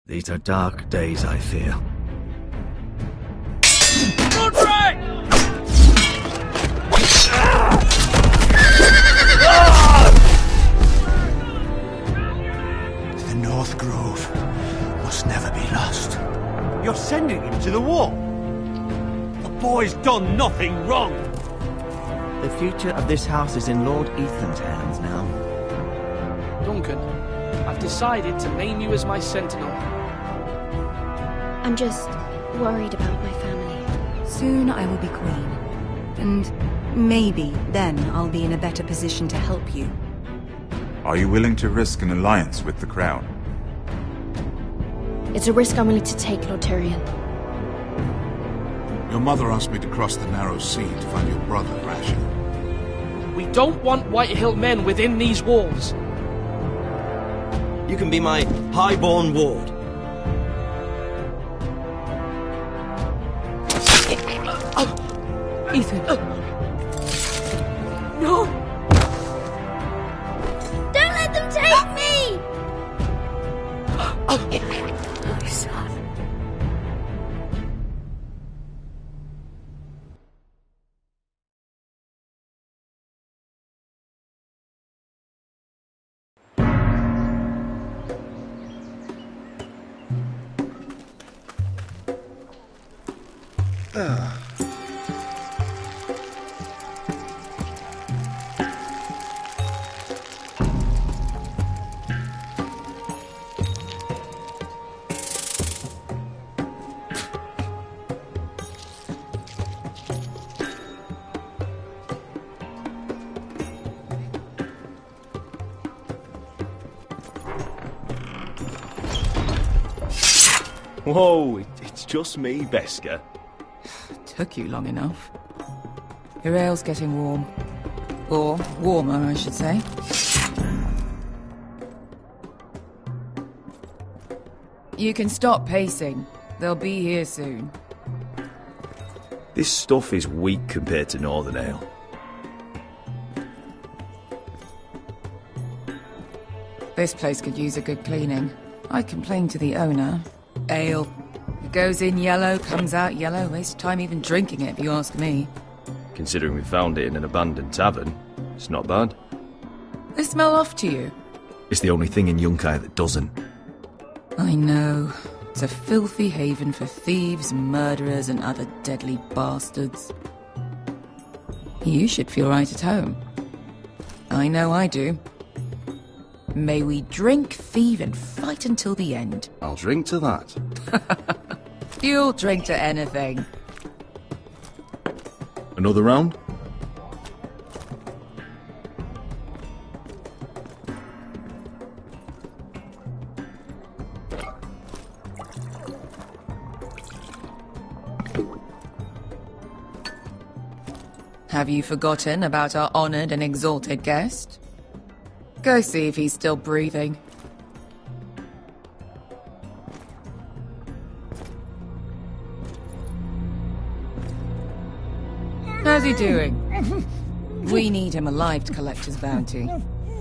These are dark days, I fear. Godfrey! The North Grove must never be lost. You're sending him to the war? The boy's done nothing wrong. The future of this house is in Lord Ethan's hands now. Duncan, I've decided to name you as my sentinel. I'm just worried about my family. Soon I will be queen. And maybe then I'll be in a better position to help you. Are you willing to risk an alliance with the Crown? It's a risk I'm willing to take, Lord Tyrion. Your mother asked me to cross the narrow sea to find your brother, Rashid. We don't want Whitehill men within these walls. You can be my highborn ward. Ethan. No! Don't let them take me! My son. Whoa, it's just me, Beskha. Took you long enough. Your ale's getting warm. Or warmer, I should say. You can stop pacing. They'll be here soon. This stuff is weak compared to Northern Ale. This place could use a good cleaning. I complained to the owner. Ale. It goes in yellow, comes out yellow. Waste time even drinking it, if you ask me. Considering we found it in an abandoned tavern, it's not bad. They smell off to you. It's the only thing in Yunkai that doesn't. I know. It's a filthy haven for thieves, murderers, and other deadly bastards. You should feel right at home. I know I do. May we drink, thieve, and fight until the end. I'll drink to that. You'll drink to anything. Another round? Have you forgotten about our honored and exalted guest? Go see if he's still breathing. How's he doing? We need him alive to collect his bounty.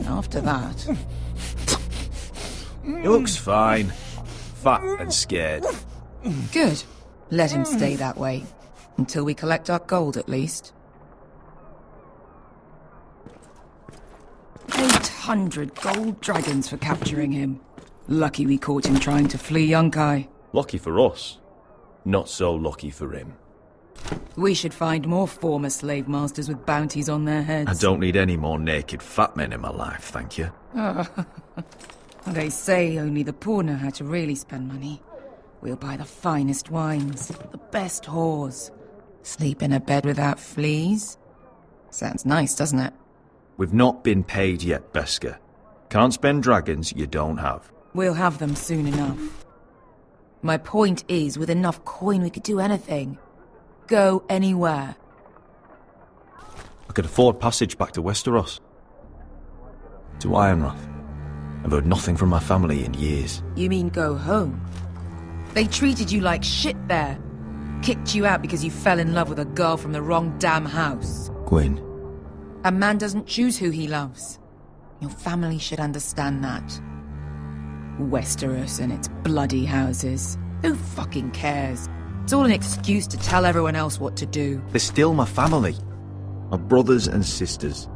After that... He looks fine. Fat and scared. Good. Let him stay that way. Until we collect our gold, at least. 800 gold dragons for capturing him. Lucky we caught him trying to flee Yunkai. Lucky for us. Not so lucky for him. We should find more former slave masters with bounties on their heads. I don't need any more naked fat men in my life, thank you. They say only the poor know how to really spend money. We'll buy the finest wines, the best whores. Sleep in a bed without fleas. Sounds nice, doesn't it? We've not been paid yet, Beskha. Can't spend dragons you don't have. We'll have them soon enough. My point is, with enough coin we could do anything. Go anywhere. I could afford passage back to Westeros. To Ironrath. I've heard nothing from my family in years. You mean go home? They treated you like shit there. Kicked you out because you fell in love with a girl from the wrong damn house. Gwyn. A man doesn't choose who he loves. Your family should understand that. Westeros and its bloody houses. Who fucking cares? It's all an excuse to tell everyone else what to do. They're still my family. My brothers and sisters.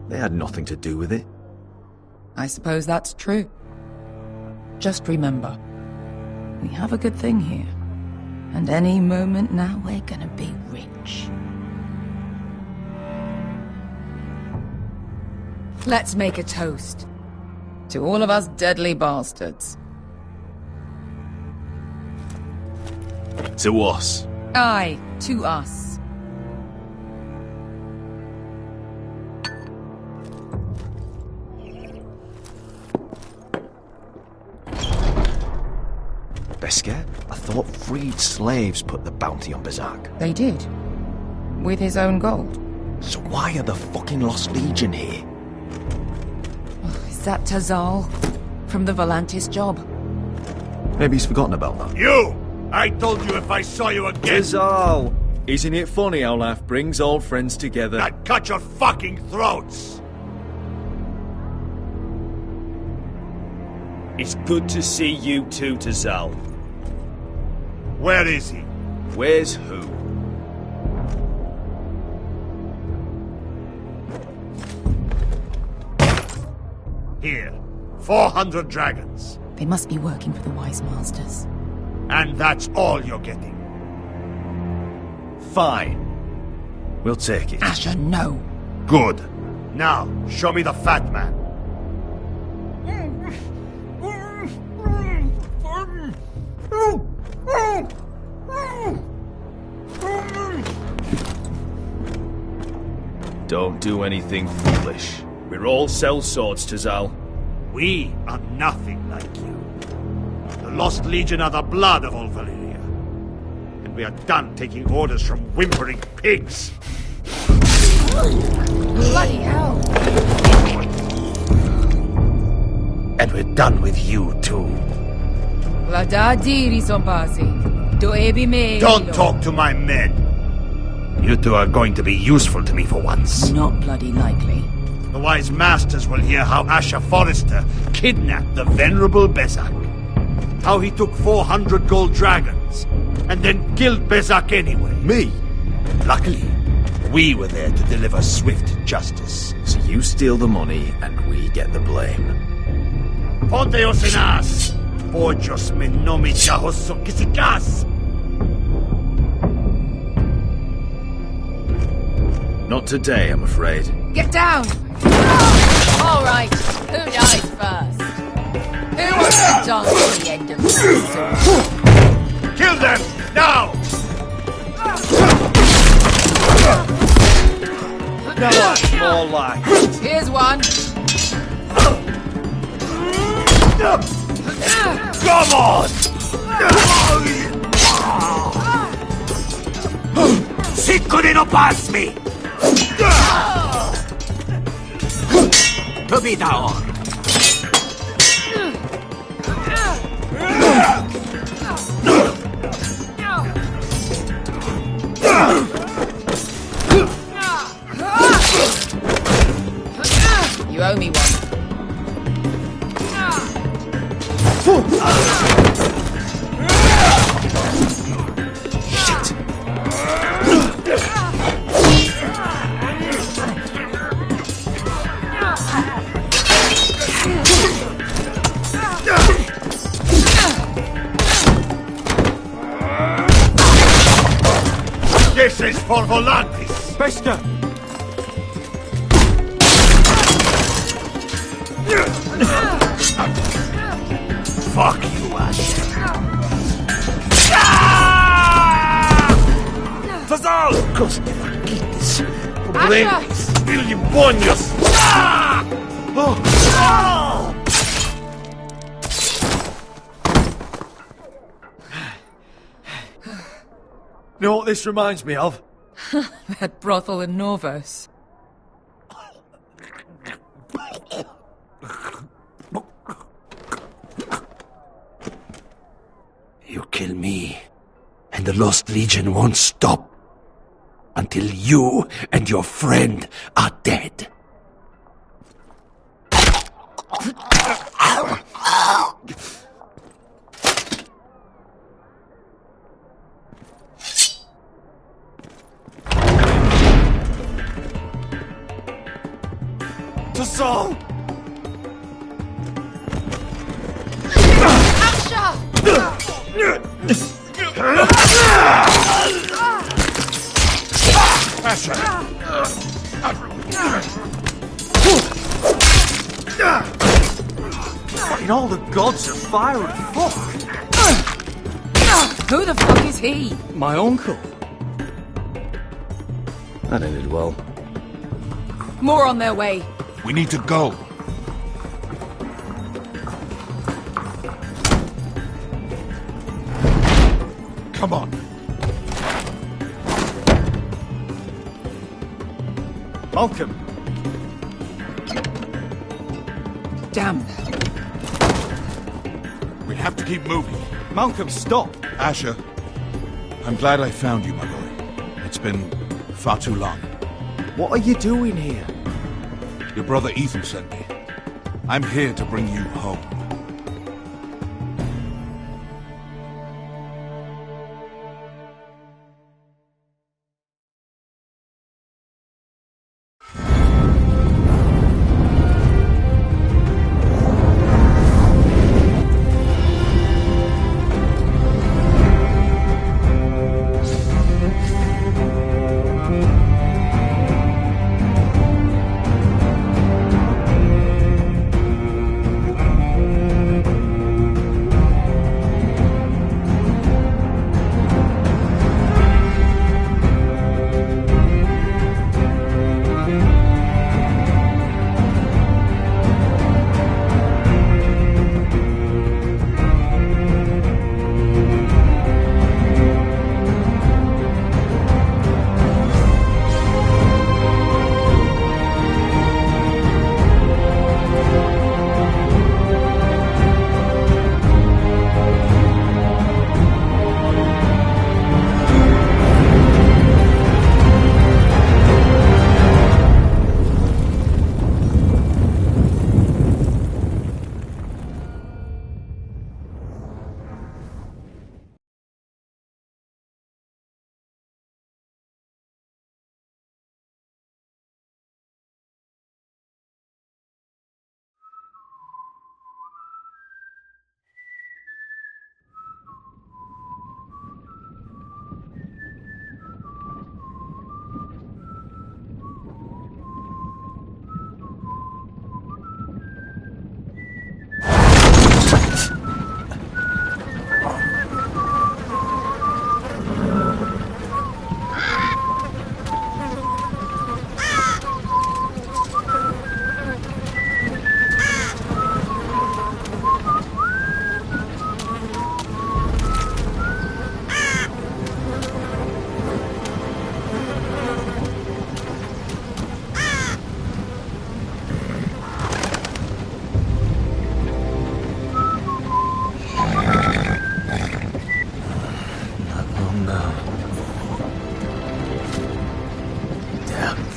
They had nothing to do with it. I suppose that's true. Just remember, we have a good thing here. And any moment now, we're gonna be rich. Let's make a toast. To all of us deadly bastards. To us. Aye, to us. Beskar? I thought freed slaves put the bounty on Berserk. They did. With his own gold. So why are the fucking Lost Legion here? Is that Tazal? From the Volantis job? Maybe he's forgotten about that. You! I told you if I saw you again... Tazal! Isn't it funny how life brings old friends together? I'd cut your fucking throats! It's good to see you too, Tazal. Where is he? Where's who? Here. 400 dragons. They must be working for the Wise Masters. And that's all you're getting. Fine. We'll take it. Asher, no. Good. Now, show me the fat man. Don't do anything foolish. We're all sellswords, Tazal. We are nothing like you. The Lost Legion are the blood of all Valyria. And we are done taking orders from whimpering pigs. Bloody hell! And we're done with you, too. Don't talk to my men. You two are going to be useful to me for once. Not bloody likely. The Wise Masters will hear how Asher Forrester kidnapped the venerable Bezzak. How he took 400 gold dragons, and then killed Bezzak anyway. Me? Luckily, we were there to deliver swift justice. So you steal the money, and we get the blame. Ponteos en as! Pojos me nomi chahoso kisikas! Not today, I'm afraid. Get down! All right, who dies first? Who wants to dance at the end of the sword? Kill them! Now! No, more like. Here's one. Come on! Sicuri no pasmi! Probidaor! You owe me one. This is for Volantis! Beskar! Fuck you, Asher. Tazal! Coste Marquitis! Problemas! Bilibonios! You know what this reminds me of? That brothel in Norvos. You kill me, and the Lost Legion won't stop until you and your friend are dead. to Saul! Fucking all the gods of fire and fuck! Who the fuck is he? My uncle. That ended well. More on their way. We need to go. Come on. Malcolm! Damn. We have to keep moving. Malcolm, stop! Asher, I'm glad I found you, my boy. It's been far too long. What are you doing here? Your brother Ethan sent me. I'm here to bring you home.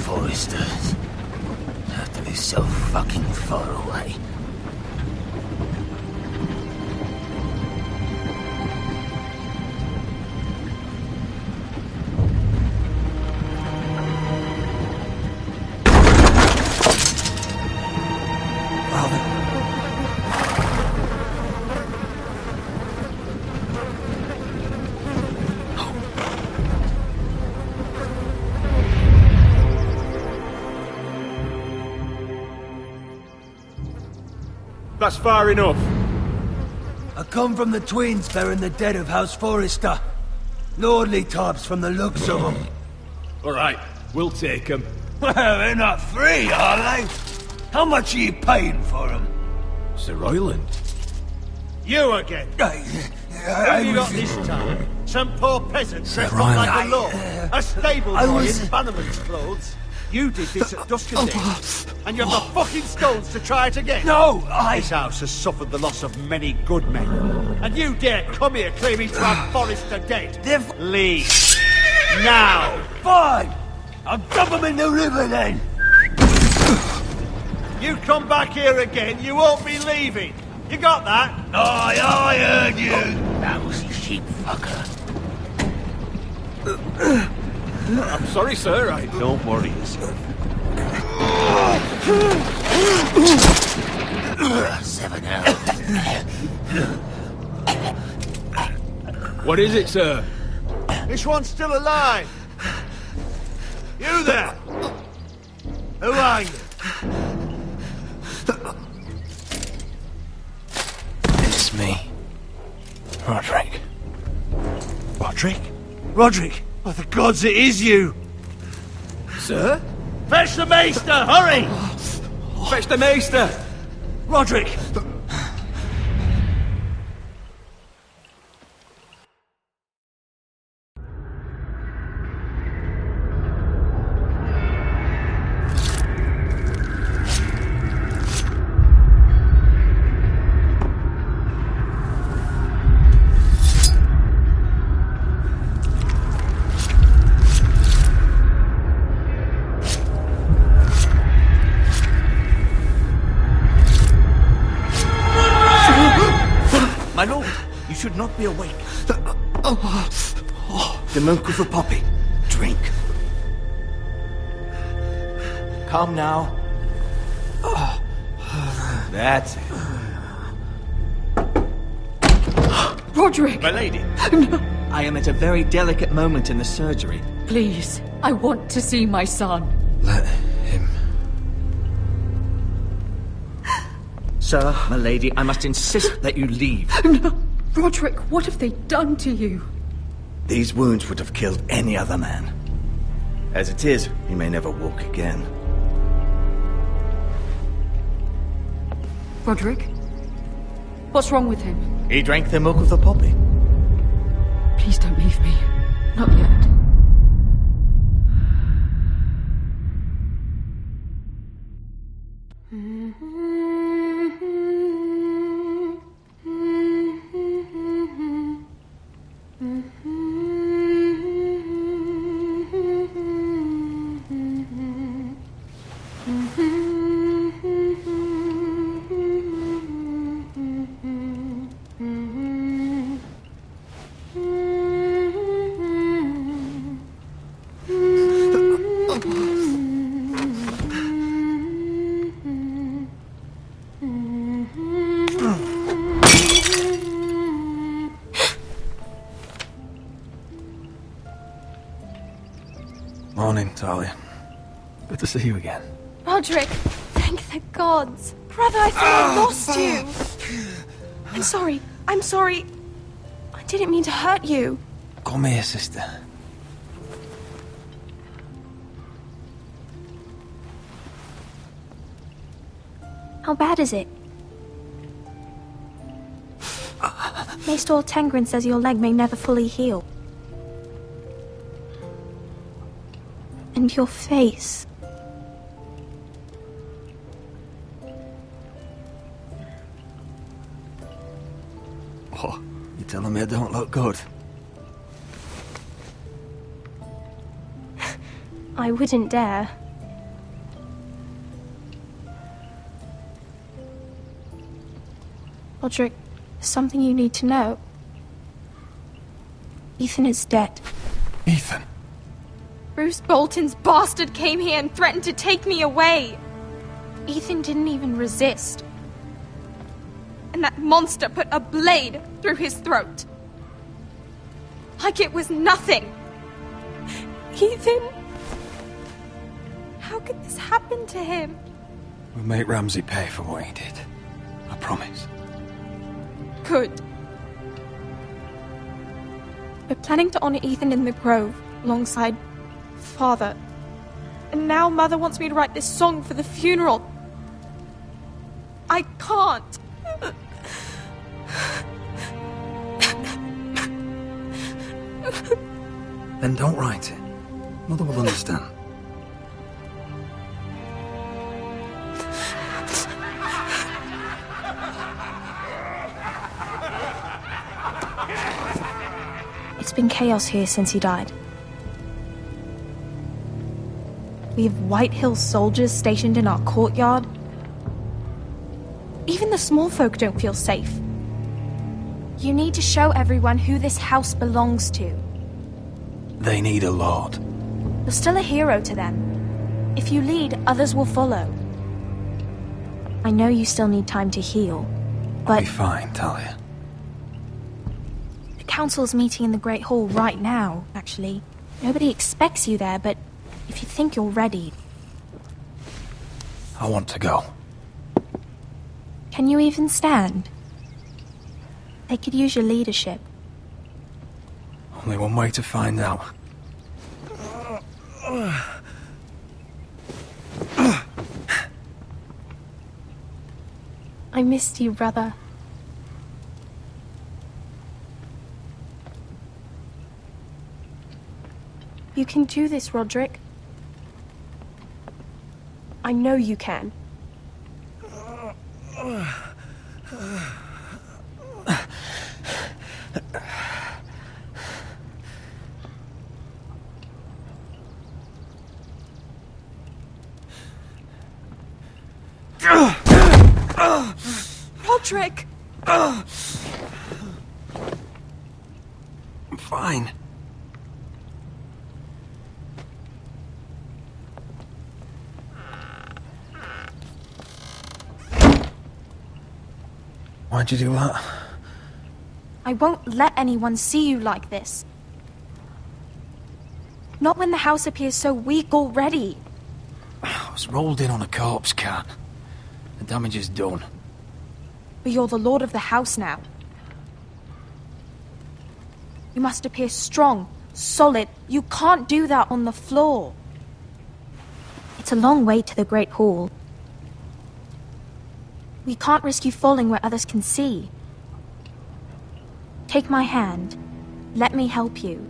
Foresters. Have to be so fucking far away. That's far enough. I come from the twins bearing the dead of House Forrester. Lordly types from the looks of them. Alright, we'll take them. Well, they're not free, are they? How much are you paying for them? Sir Royland. You again? Who have you got this time? Some poor peasant dressed up like a lord? A stable boy in Bannerman's clothes? You did this at Duskendale, and you have the fucking skulls to try it again? No, This house has suffered the loss of many good men, and you dare come here claiming to have Forrester dead? Leave. Now! Fine! I'll dump them in the river then! You come back here again, you won't be leaving. You got that? Aye, I heard you! Lousy sheep fucker. I'm sorry, sir. Don't worry yourself. Seven out. What is it, sir? This one's still alive. You there? Who are you? It's me. Roderick. Roderick? Roderick! By the gods, it is you! Sir? Fetch the Maester, hurry! Fetch the Maester! Roderick! My lord, you should not be awake. The milk of the poppy. Drink. Calm now. That's it. Roderick! My lady. No. I am at a very delicate moment in the surgery. Please, I want to see my son. Let him. Sir, my lady, I must insist that you leave. No. Roderick, what have they done to you? These wounds would have killed any other man. As it is, he may never walk again. Roderick? What's wrong with him? He drank the milk of the poppy. Please don't leave me. Not yet. Morning, Talia. Good to see you again. Roderick, thank the gods. Brother, I thought I lost you. I'm sorry. I didn't mean to hurt you. Come here, sister. How bad is it? Maester Tengrin says your leg may never fully heal. And your face. Oh, you telling me I don't look good? I wouldn't dare. Roderick, there's something you need to know. Ethan is dead. Ethan? Bruce Bolton's bastard came here and threatened to take me away. Ethan didn't even resist. And that monster put a blade through his throat. Like it was nothing. Ethan? How could this happen to him? We'll make Ramsay pay for what he did. I promise. Good. We're planning to honor Ethan in the Grove, alongside Father. And now Mother wants me to write this song for the funeral. I can't. Then don't write it. Mother will understand. It's been chaos here since he died. We have White Hill soldiers stationed in our courtyard. Even the small folk don't feel safe. You need to show everyone who this house belongs to. They need a lord. You're still a hero to them. If you lead, others will follow. I know you still need time to heal, but... I'll be fine, Talia. The council's meeting in the Great Hall right now, actually. Nobody expects you there, but if you think you're ready... I want to go. Can you even stand? They could use your leadership. Only one way to find out. I missed you, brother. You can do this, Roderick. I know you can. Roderick! I'm fine. Why'd you do that? I won't let anyone see you like this. Not when the house appears so weak already. I was rolled in on a corpse cart. The damage is done. But you're the lord of the house now. You must appear strong, solid. You can't do that on the floor. It's a long way to the Great Hall. We can't risk you falling where others can see. Take my hand. Let me help you.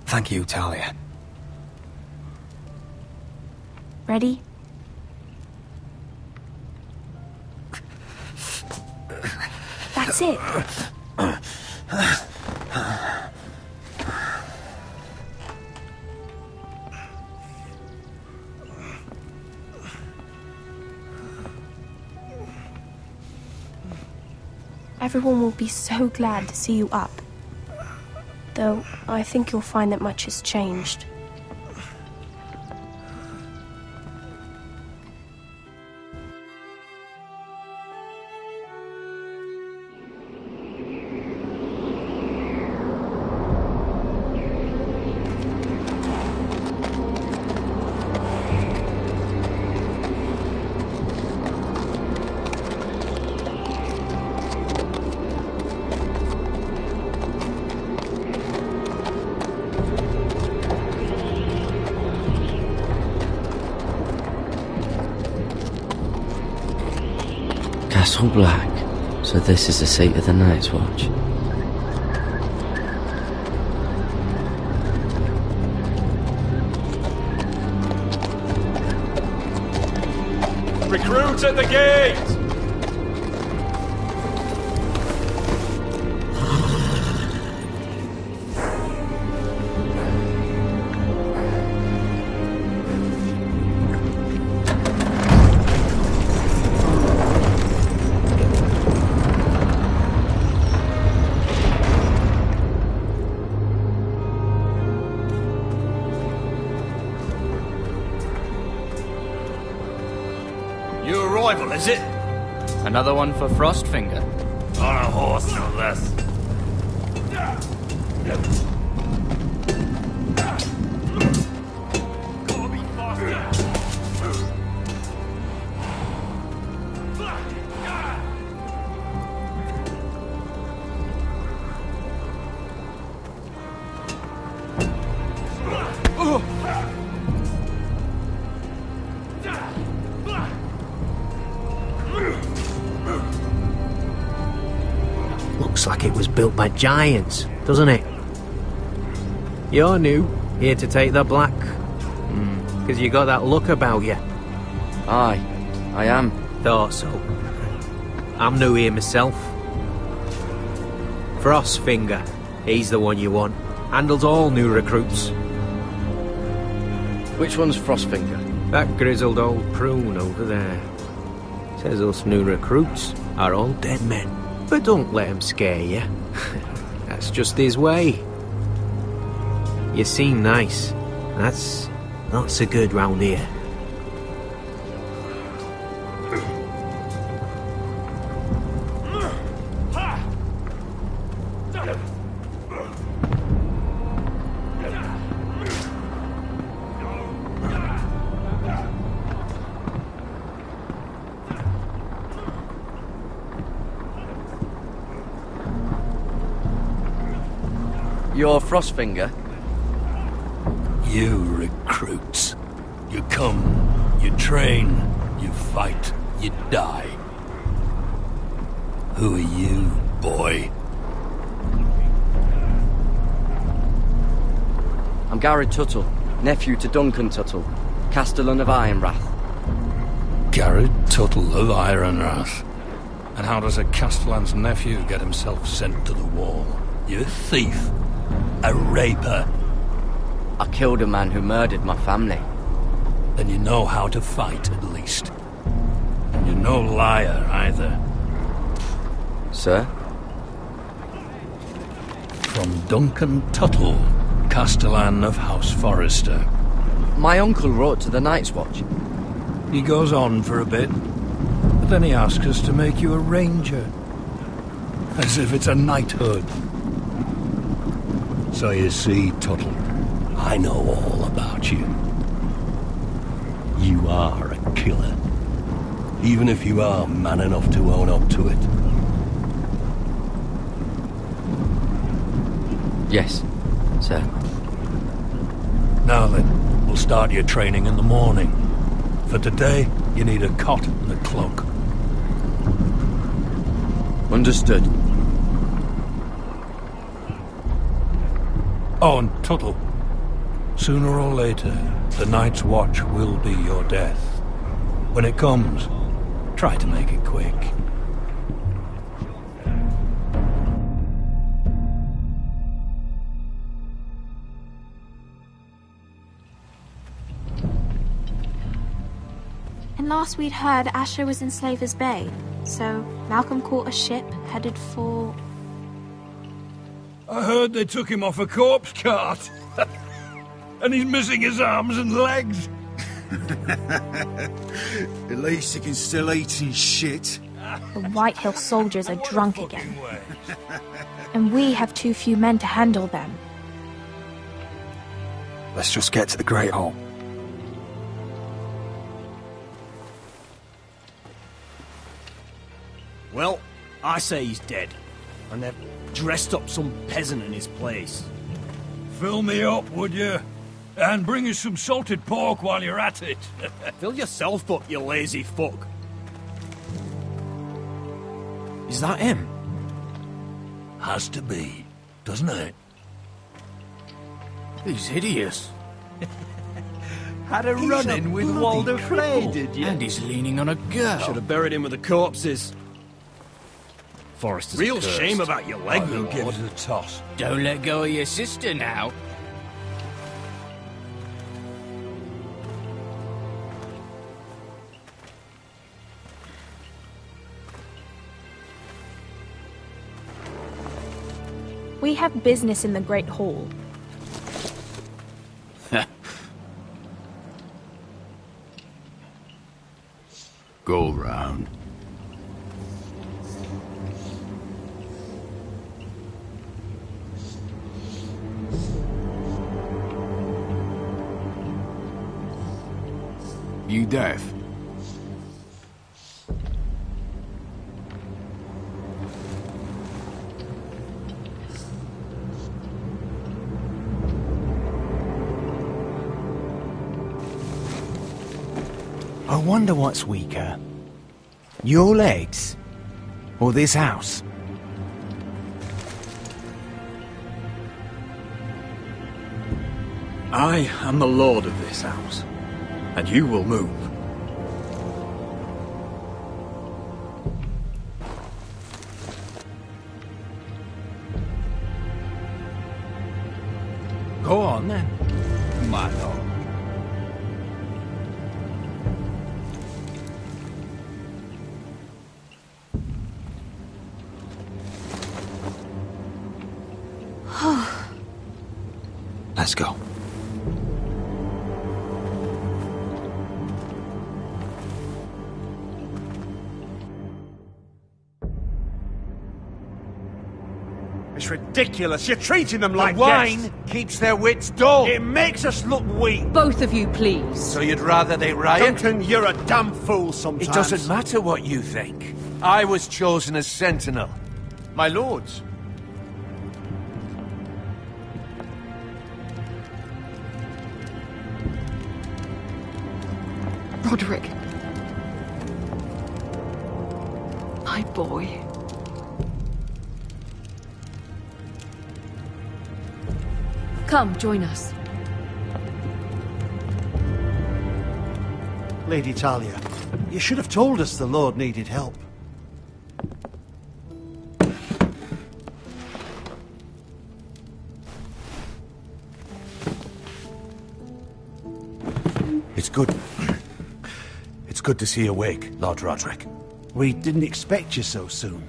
Thank you, Talia. Ready? That's it. Everyone will be so glad to see you up. Though, I think you'll find that much has changed. Castle Black. So this is the seat of the Night's Watch. Recruits at the gate! Is it? Another one for Frostfinger. On a horse, no less. Looks like it was built by giants, doesn't it? You're new, here to take the black. Because you got that look about you. Aye, I am. Thought so. I'm new here myself. Frostfinger, he's the one you want. Handles all new recruits. Which one's Frostfinger? That grizzled old prune over there. Says us new recruits are all dead men. But don't let him scare you. That's just his way. You seem nice. That's not so good round here. You're Frostfinger? You recruits. You come, you train, you fight, you die. Who are you, boy? I'm Garrett Tuttle, nephew to Duncan Tuttle, Castellan of Ironrath. Garrett Tuttle of Ironrath. And how does a Castellan's nephew get himself sent to the wall? You thief. A raper. I killed a man who murdered my family. Then you know how to fight, at least. And you're no liar, either. Sir? From Duncan Tuttle, Castellan of House Forrester. My uncle wrote to the Night's Watch. He goes on for a bit, but then he asks us to make you a ranger. As if it's a knighthood. So you see, Tuttle, I know all about you. You are a killer. Even if you are man enough to own up to it. Yes, sir. Now then, we'll start your training in the morning. For today, you need a cot and a cloak. Understood. Oh, and Tuttle. Sooner or later, the Night's Watch will be your death. When it comes, try to make it quick. And last we'd heard, Asher was in Slaver's Bay. So Malcolm caught a ship headed for... I heard they took him off a corpse cart. And he's missing his arms and legs. At least he can still eat and shit. The Whitehill soldiers are drunk again. And we have too few men to handle them. Let's just get to the Great Hall. Well, I say he's dead. And they've dressed up some peasant in his place. Fill me up, would you? And bring us some salted pork while you're at it. Fill yourself up, you lazy fuck. Is that him? Has to be, doesn't it? He's hideous. Had a run-in with Walder Frey, did you? And he's leaning on a girl. Should have buried him with the corpses. Forrester's Real cursed. shame about your leg, We'll my give lord. it a toss. Don't let go of your sister now. We have business in the Great Hall. Go round. You deaf? I wonder what's weaker. Your legs? Or this house? I am the lord of this house, and you will move. Go on then, my lord. Let's go. It's ridiculous. You're treating them like wine guests. keeps their wits dull. It makes us look weak. Both of you, please. So you'd rather they riot? Duncan, you're a damn fool sometimes. It doesn't matter what you think. I was chosen as sentinel. My lords. Roderick. My boy. Come, join us. Lady Talia, you should have told us the Lord needed help. It's good. It's good to see you awake, Lord Roderick. We didn't expect you so soon.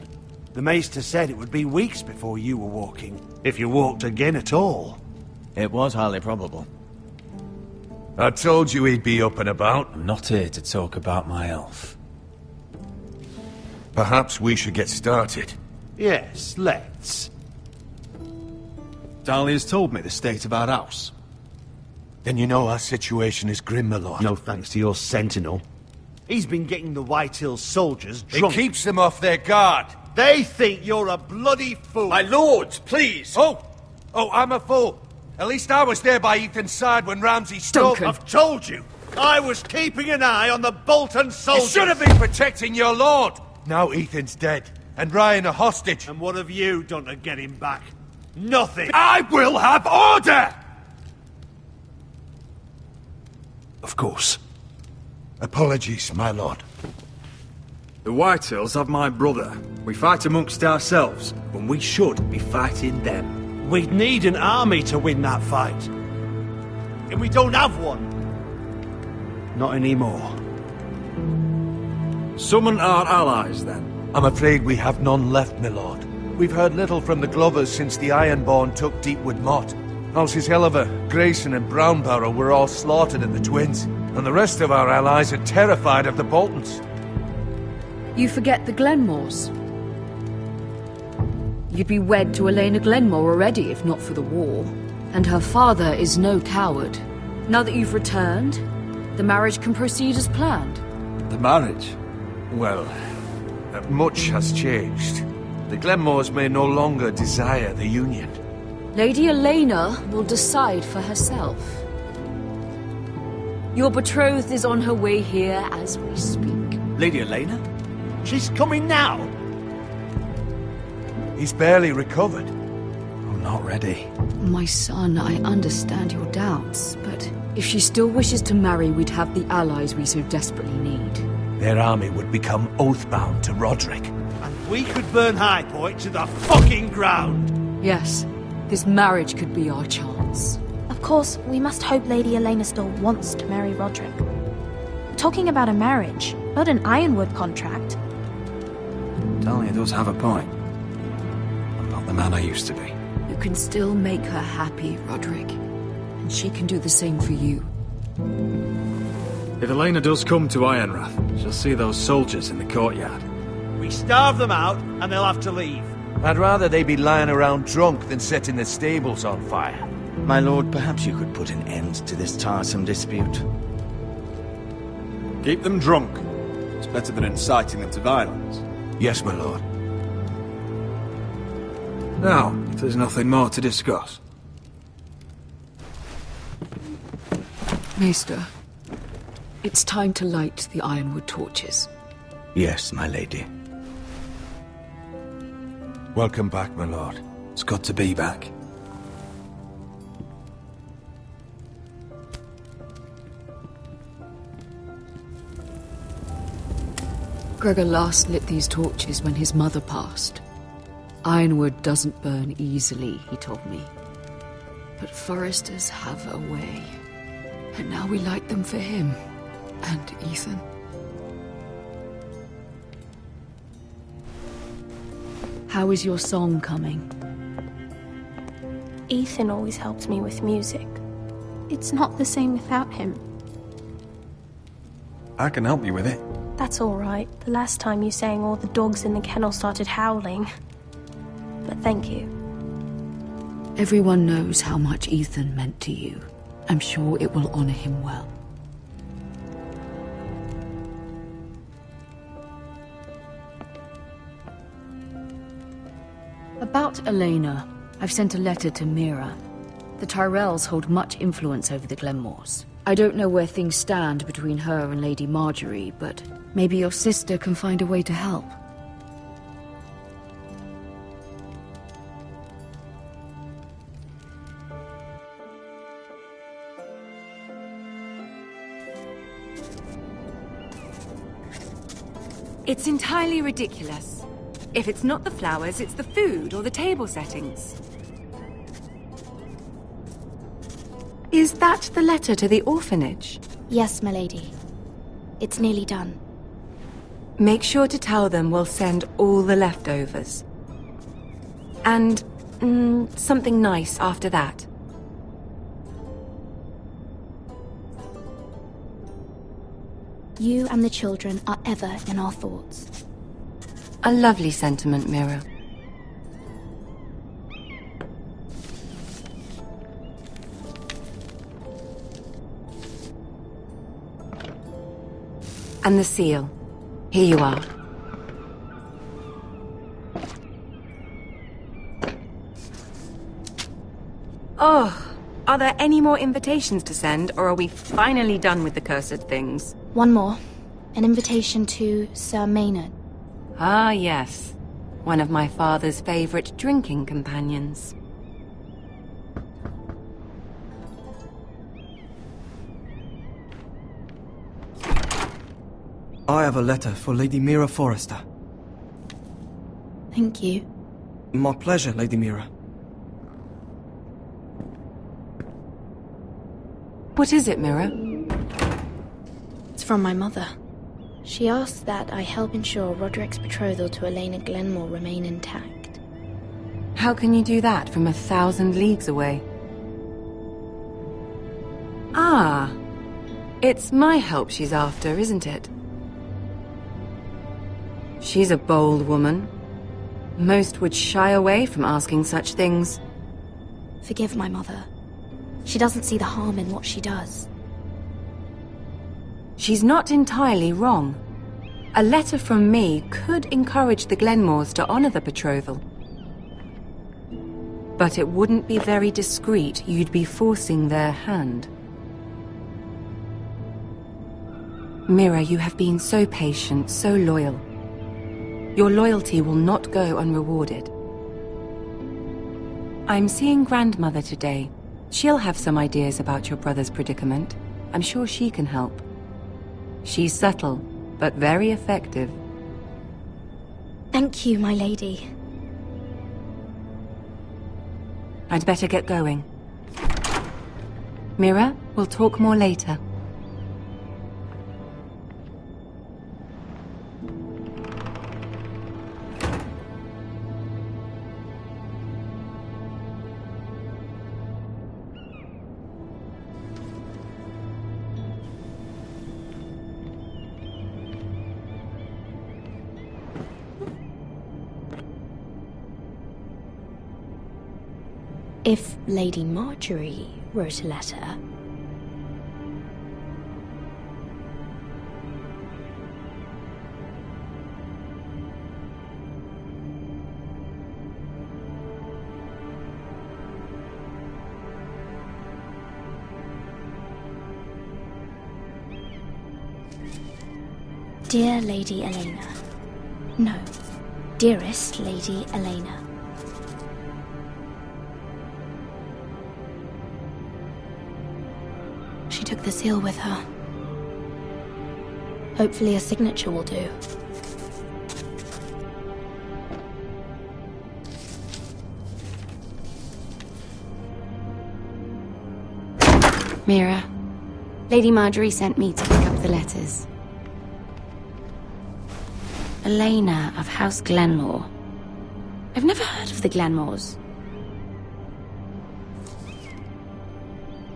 The Maester said it would be weeks before you were walking, if you walked again at all. It was highly probable. I told you he'd be up and about. I'm not here to talk about my elf. Perhaps we should get started. Yes, let's. Dahlia's told me the state of our house. Then you know our situation is grim, my lord. No thanks to your sentinel. He's been getting the White Hills soldiers drunk. It keeps them off their guard. They think you're a bloody fool. My lords, please! Oh, I'm a fool. At least I was there by Ethan's side when Ramsay stole... I've told you! I was keeping an eye on the Bolton soldiers! You should have been protecting your lord! Now Ethan's dead, and Ryan a hostage. And what have you done to get him back? Nothing! I will have order! Of course. Apologies, my lord. The Whitehills have my brother. We fight amongst ourselves, when we should be fighting them. We'd need an army to win that fight. And we don't have one. Not anymore. Summon our allies, then. I'm afraid we have none left, my lord. We've heard little from the Glovers since the Ironborn took Deepwood Motte. Houses Helliver, Grayson and Brownbarrow were all slaughtered at the Twins, and the rest of our allies are terrified of the Boltons. You forget the Glenmores. You'd be wed to Elena Glenmore already if not for the war. And her father is no coward. Now that you've returned, the marriage can proceed as planned. The marriage? Well, much has changed. The Glenmores may no longer desire the union. Lady Elena will decide for herself. Your betrothed is on her way here as we speak. Lady Elena? She's coming now! He's barely recovered. I'm not ready. My son, I understand your doubts, but if she still wishes to marry, we'd have the allies we so desperately need. Their army would become oathbound to Roderick. And we could burn High Point to the fucking ground! Yes, this marriage could be our chance. Of course, we must hope Lady Elena still wants to marry Roderick. We're talking about a marriage, not an Ironwood contract. Dahlia does have a point. I'm not the man I used to be. You can still make her happy, Roderick. And she can do the same for you. If Elena does come to Ironrath, she'll see those soldiers in the courtyard. We starve them out, and they'll have to leave. I'd rather they be lying around drunk than setting the stables on fire. My lord, perhaps you could put an end to this tiresome dispute. Keep them drunk. It's better than inciting them to violence. Yes, my lord. Now, if there's nothing more to discuss. Maester, it's time to light the Ironwood torches. Yes, my lady. Welcome back, my lord. It's good to be back. Gregor last lit these torches when his mother passed. Ironwood doesn't burn easily, he told me. But foresters have a way. And now we light them for him. And Ethan. How is your song coming? Ethan always helps me with music. It's not the same without him. I can help you with it. That's all right. The last time you sang, all the dogs in the kennel started howling. But thank you. Everyone knows how much Ethan meant to you. I'm sure it will honor him well. About Elena, I've sent a letter to Mira. The Tyrells hold much influence over the Glenmores. I don't know where things stand between her and Lady Marjorie, but maybe your sister can find a way to help. It's entirely ridiculous. If it's not the flowers, it's the food or the table settings. Is that the letter to the orphanage? Yes, my lady. It's nearly done. Make sure to tell them we'll send all the leftovers. And something nice after that. You and the children are ever in our thoughts. A lovely sentiment, Mira. And the seal. Here you are. Oh, are there any more invitations to send, or are we finally done with the cursed things? One more. An invitation to Sir Maynard. Ah, yes. One of my father's favorite drinking companions. I have a letter for Lady Mira Forrester. Thank you. My pleasure, Lady Mira. What is it, Mira? It's from my mother. She asks that I help ensure Roderick's betrothal to Elena Glenmore remain intact. How can you do that from 1,000 leagues away? Ah, it's my help she's after, isn't it? She's a bold woman. Most would shy away from asking such things. Forgive my mother. She doesn't see the harm in what she does. She's not entirely wrong. A letter from me could encourage the Glenmores to honor the betrothal. But it wouldn't be very discreet. You'd be forcing their hand. Mira, you have been so patient, so loyal. Your loyalty will not go unrewarded. I'm seeing Grandmother today. She'll have some ideas about your brother's predicament. I'm sure she can help. She's subtle, but very effective. Thank you, my lady. I'd better get going. Mira, we'll talk more later. If Lady Marjorie wrote a letter... Dear Lady Elena. No, dearest Lady Elena. She took the seal with her. Hopefully a signature will do. Mira, Lady Marjorie sent me to pick up the letters. Elena of House Glenmore. I've never heard of the Glenmores.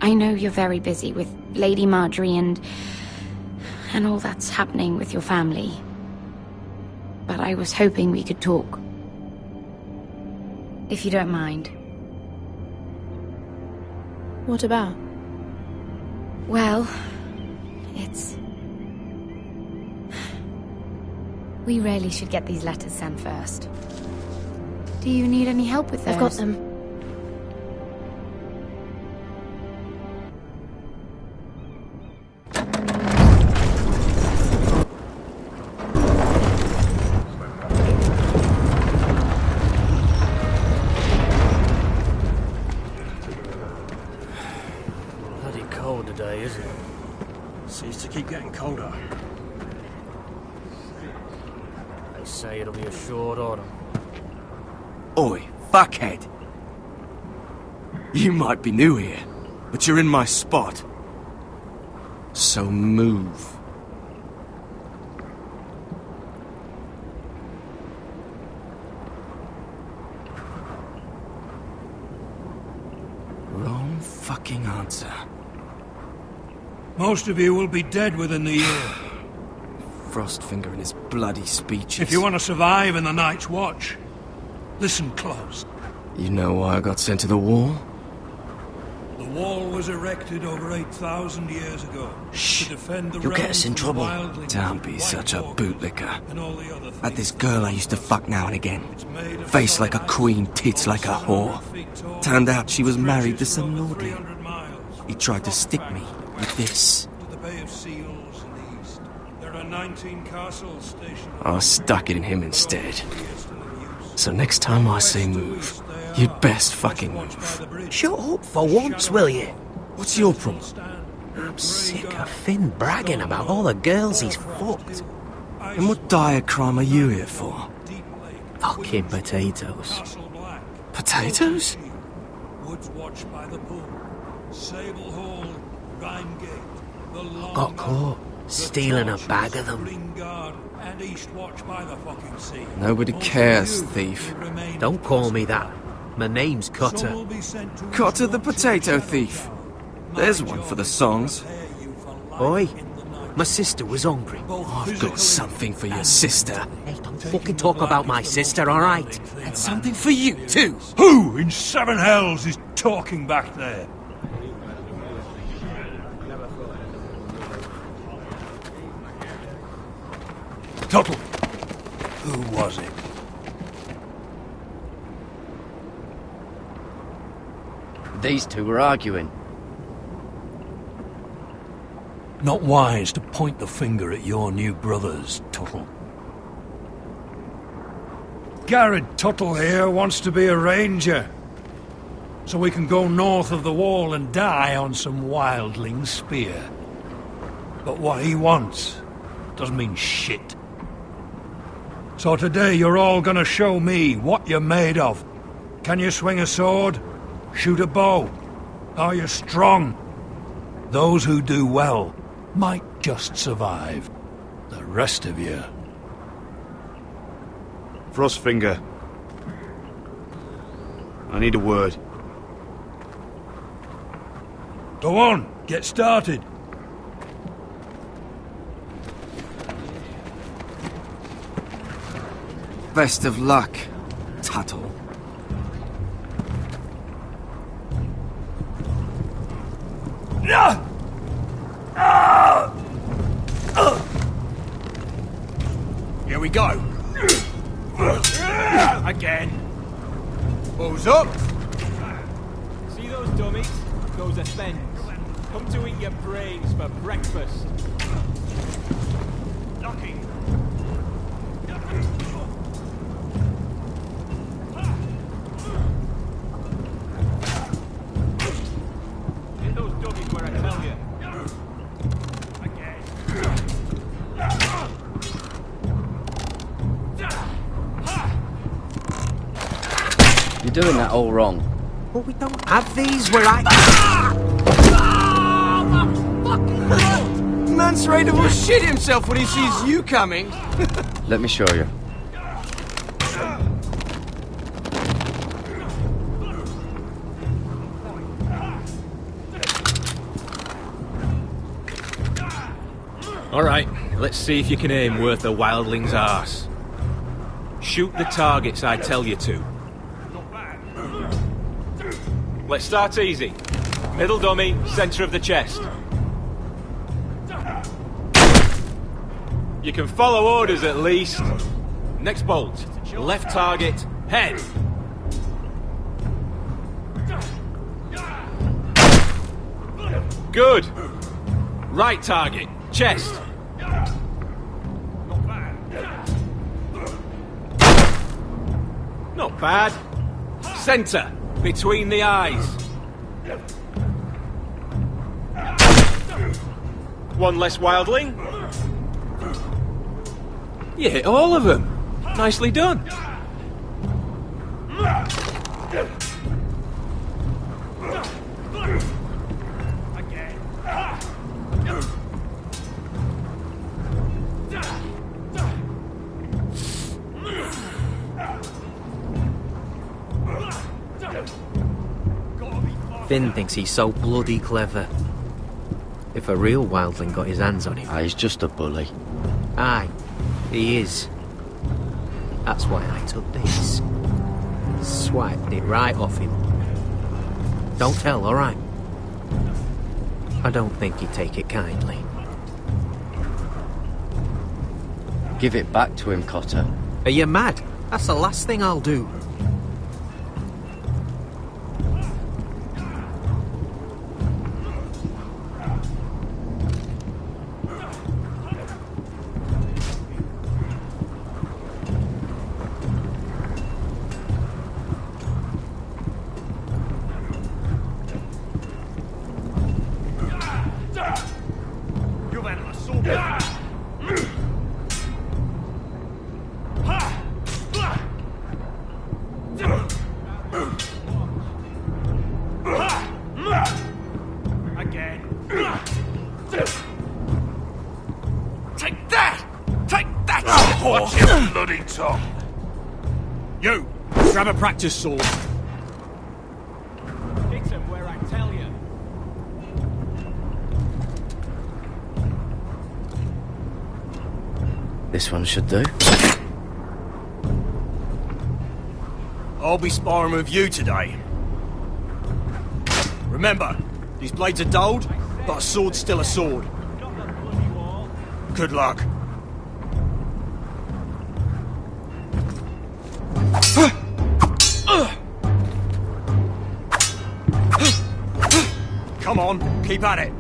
I know you're very busy with Lady Marjorie and all that's happening with your family. But I was hoping we could talk. If you don't mind. What about? Well, it's... We really should get these letters sent first. Do you need any help with those? I've got them. today, is it? Seems to keep getting colder. They say it'll be a short autumn. Oi, fuckhead. You might be new here, but you're in my spot. So move. Wrong fucking answer. Most of you will be dead within the year. Frostfinger and his bloody speeches. If you want to survive in the Night's Watch, listen close. You know why I got sent to the wall? The wall was erected over 8,000 years ago to defend the You'll get realm us in from trouble. wildlings, Don't be such a bootlicker. and all the other Had this girl I used to fuck now and again. Face like a queen, tits like a whore. Turned out she was married to some lordly. He tried to stick me with this. to the Bay of Seals in the east. There are 19 castles stationed. I stuck it in him instead. So next time I say move, you'd best fucking move. Shut up for once, will you? What's your problem? I'm sick of Finn bragging about all the girls he's fucked. And what dire crime are you here for? Fucking potatoes. Potatoes? Woods watched by the pool. Sable Hall, Rhymegate, the Long Got caught stealing a bag of them. Green Guard, and East watched by the fucking sea. Nobody cares, thief. Don't call me that. My name's Cutter. Cotter the potato thief. There's one for the songs. Oi, my sister was hungry. I've got something for your sister. Hey, don't fucking talk about my sister, alright? And something for you, too. Who in seven hells is talking back there? Tuttle. Who was it? These two were arguing. Not wise to point the finger at your new brothers, Tuttle. Garrett Tuttle here wants to be a ranger. So we can go north of the wall and die on some wildling spear. But what he wants doesn't mean shit. So today you're all gonna show me what you're made of. Can you swing a sword? Shoot a bow? Are you strong? Those who do well might just survive. The rest of you... Frostfinger. I need a word. Go on, get started. Best of luck, Tuttle. Here we go. Again. Who's up? See those dummies? Those are Thens. Come to eat your brains for breakfast. Knocking. Get those dummies where I tell you. You're doing that all wrong. Well, we don't have these where I... Mance Raider will shit himself when he sees you coming. Let me show you. Alright, let's see if you can aim worth a wildling's arse. Shoot the targets I tell you to. Let's start easy. Middle dummy, centre of the chest. You can follow orders at least. Next bolt. Left target, head. Good. Right target, chest. Not bad. Centre, between the eyes. One less wildling. You hit all of them. Nicely done. Finn thinks he's so bloody clever. If a real wildling got his hands on him... he's just a bully. Aye, he is. That's why I took this. Swiped it right off him. Don't tell, alright? I don't think he'd take it kindly. Give it back to him, Cotter. Are you mad? That's the last thing I'll do. Take that! Take that! Watch your bloody tongue! You! Grab a practice sword. Hit him where I tell you. This one should do. I'll be sparring with you today. Remember, these blades are dulled, but a sword's still a sword. Good luck. Come on, keep at it.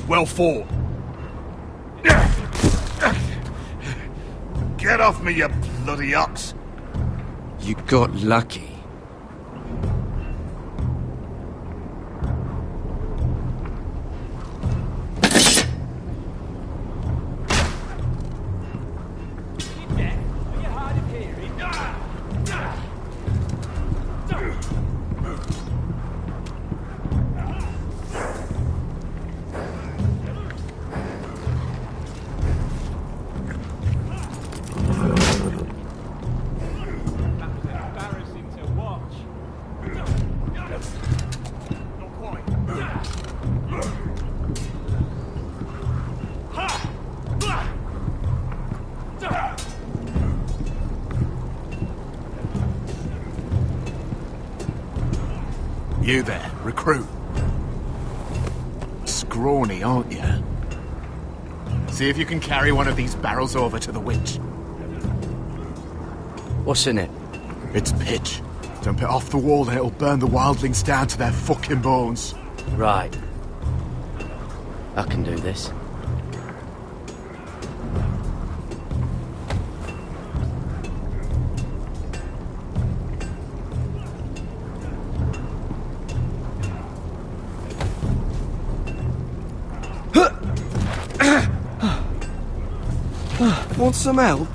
Well fought. Get off me, you bloody ox. You got lucky. You there, recruit. Scrawny, aren't you? See if you can carry one of these barrels over to the witch. What's in it? It's pitch. Dump it off the wall and it'll burn the wildlings down to their fucking bones. Right. I can do this. Want some help?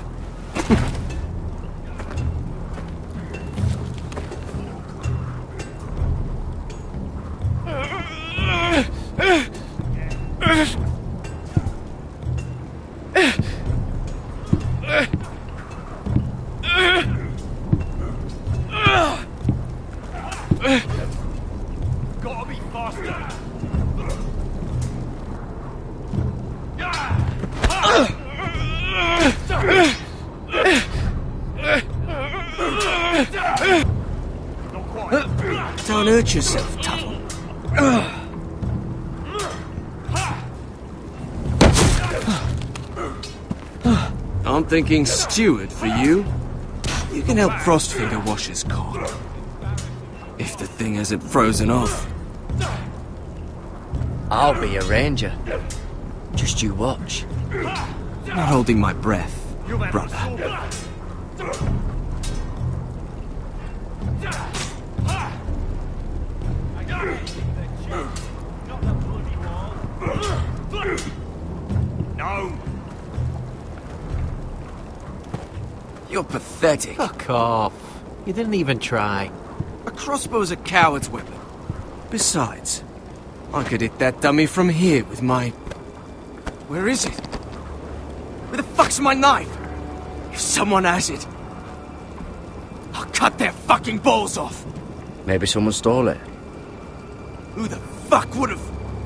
Gotta be faster. Don't hurt yourself, Tuttle. I'm thinking steward for you. You can help Frostfinger wash his cock. If the thing hasn't frozen off. I'll be a ranger. Just you watch. Not holding my breath, brother. No. You're pathetic. Fuck off. You didn't even try. A crossbow's a coward's weapon. Besides, I could hit that dummy from here with my... Where is it? Where the fuck's my knife? If someone has it, I'll cut their fucking balls off. Maybe someone stole it. Who the fuck would have...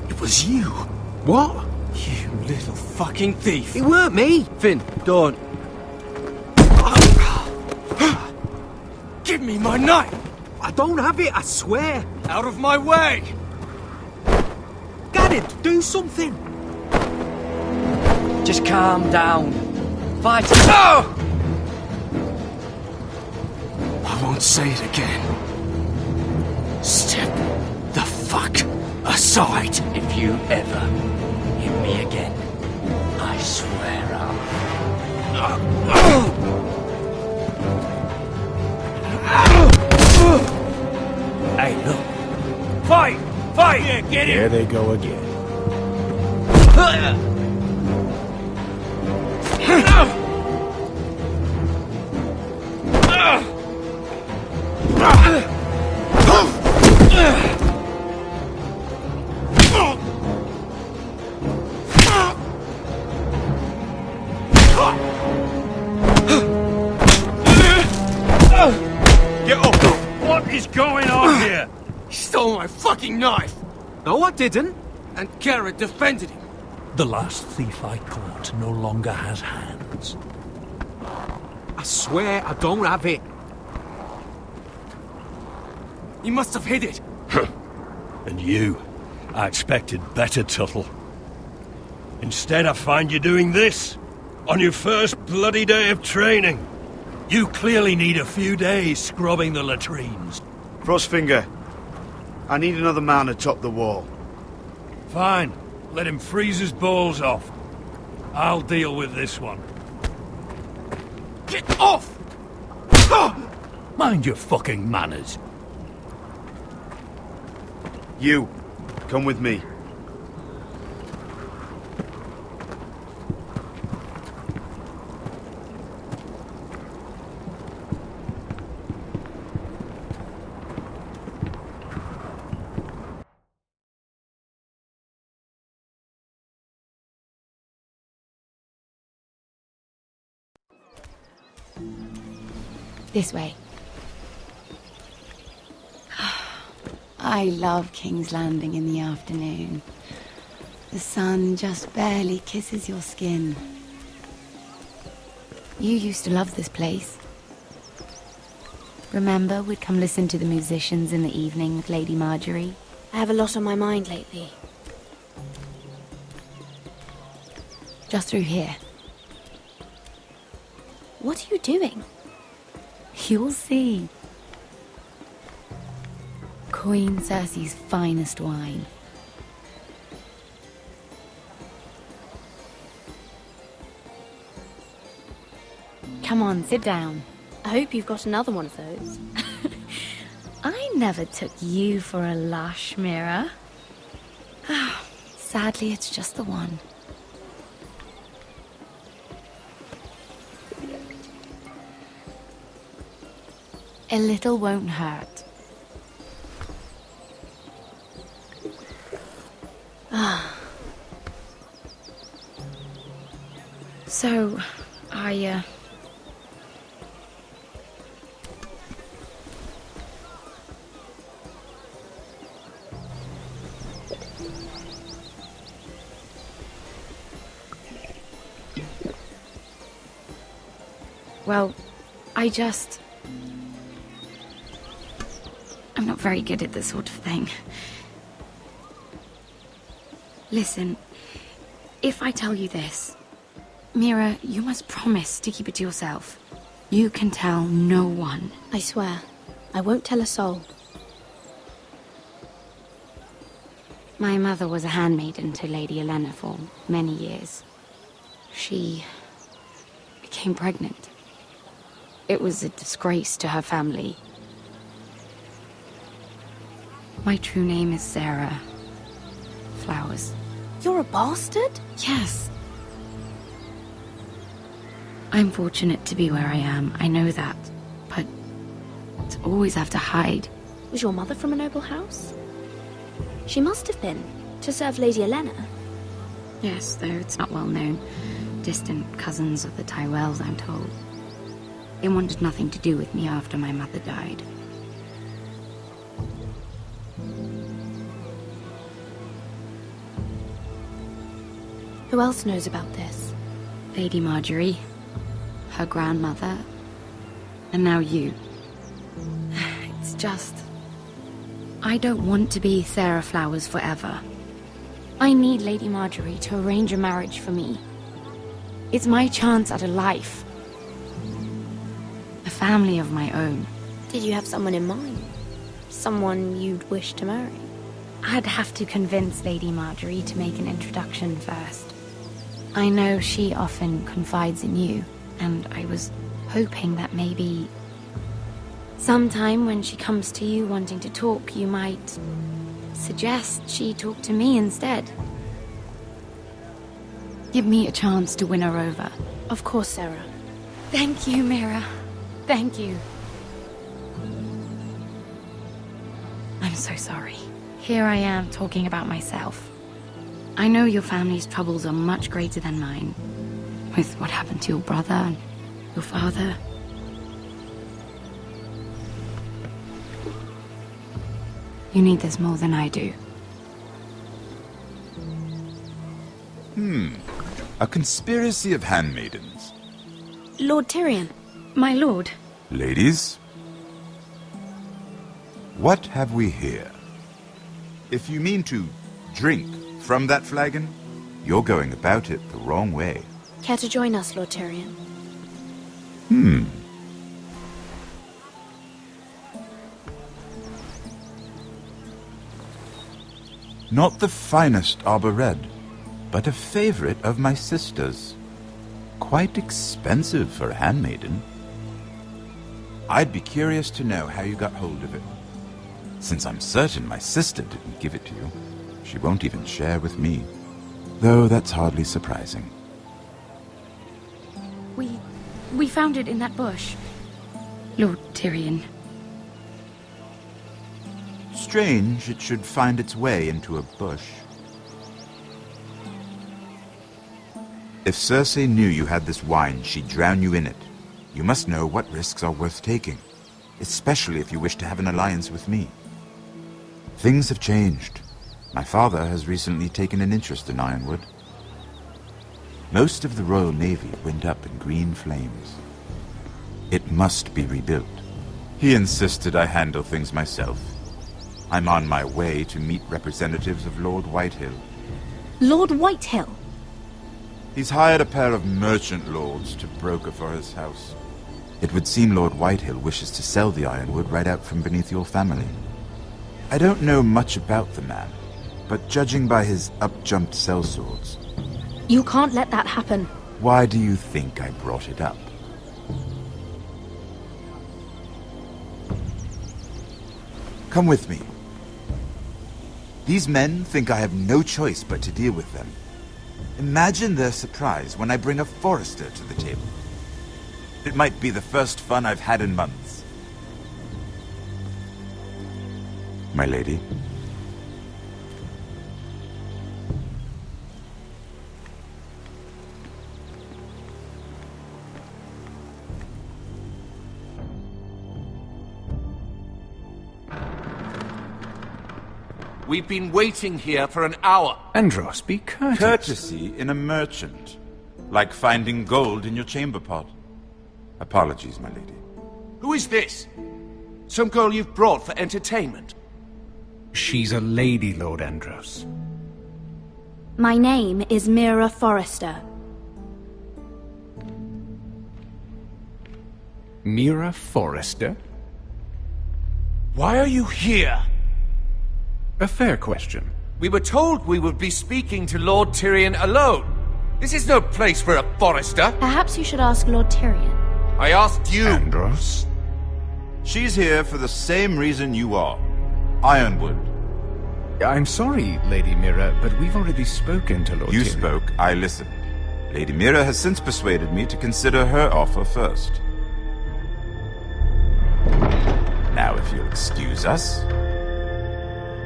It was you. What? You little fucking thief. It weren't me. Finn, don't. Give me my knife! I don't have it, I swear. Out of my way! Garrett, do something. Just calm down. Fight. No! I won't say it again. Step the fuck aside. If you ever hit me again, I swear I'll... Hey, look. Fight! Fight! Yeah, get Here him! they go again. Get up! What is going on here? He stole my fucking knife! No, I didn't. And Garrett defended him. The last thief I caught no longer has hands. I swear I don't have it. He must have hid it. And you, I expected better, Tuttle. Instead, I find you doing this on your first bloody day of training. You clearly need a few days scrubbing the latrines. Frostfinger, I need another man atop the wall. Fine. Let him freeze his balls off. I'll deal with this one. Get off! Mind your fucking manners. You, come with me. This way. I love King's Landing in the afternoon. The sun just barely kisses your skin. You used to love this place. Remember, we'd come listen to the musicians in the evening with Lady Marjorie? I have a lot on my mind lately. Just through here. What are you doing? You'll see. Queen Cersei's finest wine. Come on, sit down. I hope you've got another one of those. I never took you for a lush, Mira. Sadly, it's just the one. A little won't hurt. So, well, I'm not very good at this sort of thing. Listen, if I tell you this, Mira, you must promise to keep it to yourself. You can tell no one. I swear, I won't tell a soul. My mother was a handmaiden to Lady Elena for many years. She became pregnant. It was a disgrace to her family. My true name is Sarah Flowers. You're a bastard? Yes. I'm fortunate to be where I am, I know that. But to always have to hide. Was your mother from a noble house? She must have been, to serve Lady Elena. Yes, though it's not well known. Distant cousins of the Tyrells, I'm told. They wanted nothing to do with me after my mother died. Who else knows about this? Lady Marjorie, her grandmother, and now you. It's just... I don't want to be Sarah Flowers forever. I need Lady Marjorie to arrange a marriage for me. It's my chance at a life. A family of my own. Did you have someone in mind? Someone you'd wish to marry? I'd have to convince Lady Marjorie to make an introduction first. I know she often confides in you, and I was hoping that maybe sometime when she comes to you wanting to talk, you might suggest she talk to me instead. Give me a chance to win her over. Of course, Sarah. Thank you, Mira. Thank you. I'm so sorry. Here I am talking about myself. I know your family's troubles are much greater than mine. With what happened to your brother and your father. You need this more than I do. A conspiracy of handmaidens. Lord Tyrion. My lord. Ladies, what have we here? If you mean to drink from that flagon, you're going about it the wrong way. Care to join us, Lord Tyrion? Not the finest Arbor Red, but a favorite of my sister's. Quite expensive for a handmaiden. I'd be curious to know how you got hold of it. Since I'm certain my sister didn't give it to you, she won't even share with me. Though that's hardly surprising. We found it in that bush. Lord Tyrion. Strange it should find its way into a bush. If Cersei knew you had this wine, she'd drown you in it. You must know what risks are worth taking, especially if you wish to have an alliance with me. Things have changed. My father has recently taken an interest in Ironwood. Most of the Royal Navy went up in green flames. It must be rebuilt. He insisted I handle things myself. I'm on my way to meet representatives of Lord Whitehill. Lord Whitehill? He's hired a pair of merchant lords to broker for his house. It would seem Lord Whitehill wishes to sell the Ironwood right out from beneath your family. I don't know much about the man, but judging by his up-jumped sellswords... You can't let that happen. Why do you think I brought it up? Come with me. These men think I have no choice but to deal with them. Imagine their surprise when I bring a Forrester to the table. It might be the first fun I've had in months. My lady. We've been waiting here for an hour. Andros, be courteous. Courtesy in a merchant. Like finding gold in your chamber pot. Apologies, my lady. Who is this? Some girl you've brought for entertainment? She's a lady, Lord Andros. My name is Mira Forrester. Mira Forrester? Why are you here? A fair question. We were told we would be speaking to Lord Tyrion alone. This is no place for a Forrester. Perhaps you should ask Lord Tyrion. I asked you. Andros? She's here for the same reason you are. Ironwood. I'm sorry, Lady Mira, but we've already spoken to Lord You Tyrion. spoke, I listened. Lady Mira has since persuaded me to consider her offer first. Now, if you'll excuse us...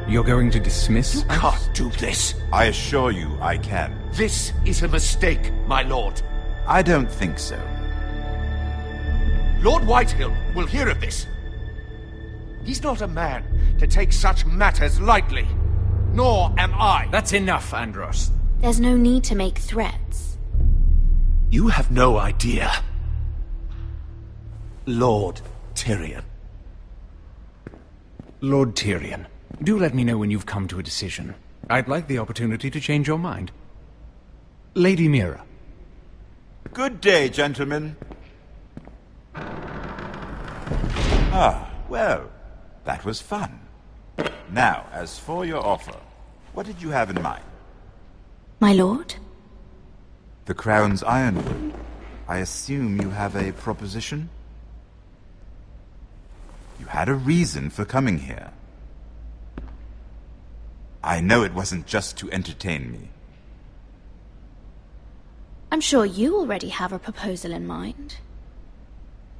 You're going to dismiss You us? can't do this. I assure you I can. This is a mistake, my lord. I don't think so. Lord Whitehill will hear of this. He's not a man to take such matters lightly. Nor am I. That's enough, Andros. There's no need to make threats. You have no idea. Lord Tyrion. Lord Tyrion, do let me know when you've come to a decision. I'd like the opportunity to change your mind. Lady Mira. Good day, gentlemen. Ah, well, that was fun. Now, as for your offer, what did you have in mind? My lord? The Crown's Ironwood. I assume you have a proposition? You had a reason for coming here. I know it wasn't just to entertain me. I'm sure you already have a proposal in mind.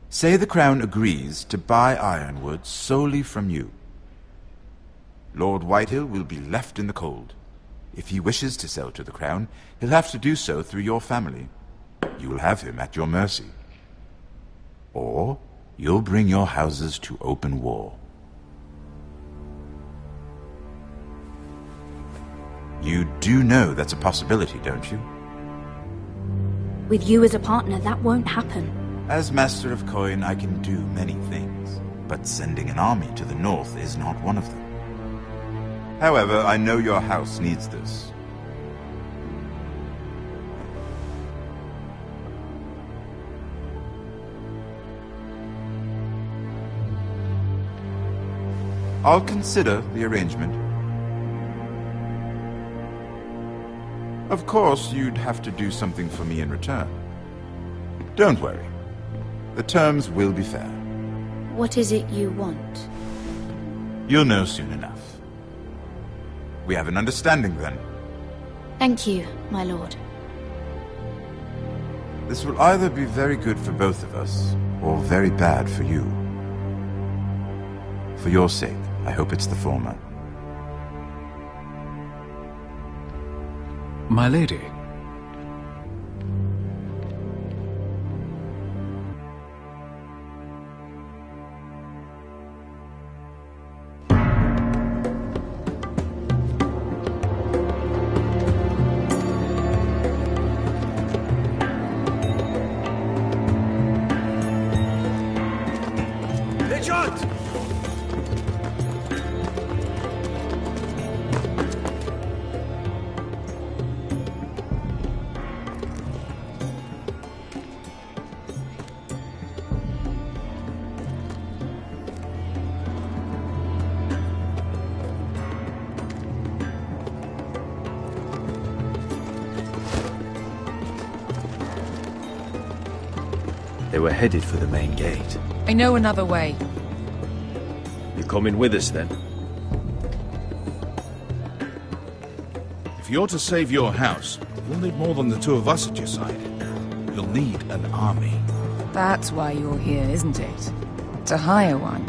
Say the Crown agrees to buy Ironwood solely from you. Lord Whitehill will be left in the cold. If he wishes to sell to the Crown, he'll have to do so through your family. You will have him at your mercy. Or you'll bring your houses to open war. You do know that's a possibility, don't you? With you as a partner, that won't happen. As Master of Coin, I can do many things, but sending an army to the north is not one of them. However, I know your house needs this. I'll consider the arrangement. Of course, you'd have to do something for me in return. Don't worry. The terms will be fair. What is it you want? You'll know soon enough. We have an understanding then. Thank you, my lord. This will either be very good for both of us, or very bad for you. For your sake, I hope it's the former. My lady. They were headed for the main gate. I know another way. You're coming with us, then? If you're to save your house, you'll need more than the two of us at your side. You'll need an army. That's why you're here, isn't it? To hire one.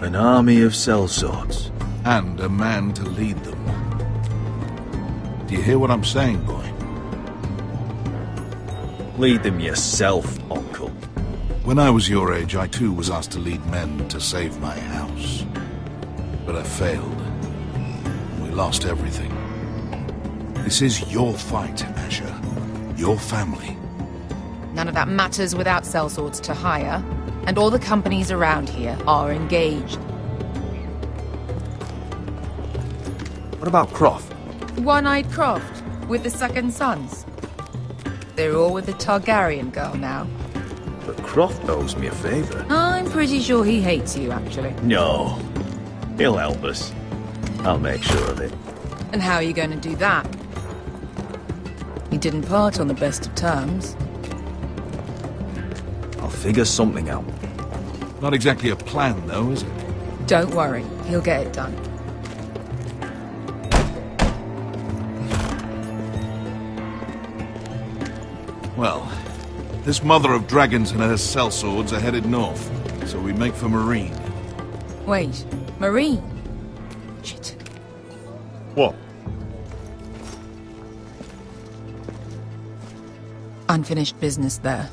An army of sellswords. And a man to lead them. Do you hear what I'm saying, boy? Lead them yourself, Uncle. When I was your age, I too was asked to lead men to save my house. But I failed. We lost everything. This is your fight, Asher. Your family. None of that matters without sellswords to hire, and all the companies around here are engaged. What about Croft? One-Eyed Croft, with the second sons. They're all with the Targaryen girl now. But Croft owes me a favor. I'm pretty sure he hates you, actually. No. He'll help us. I'll make sure of it. And how are you going to do that? You didn't part on the best of terms. I'll figure something out. Not exactly a plan, though, is it? Don't worry, he'll get it done. Well, this mother of dragons and her sellswords are headed north, so we make for Marine. Wait, Marine? Shit. What? Unfinished business there.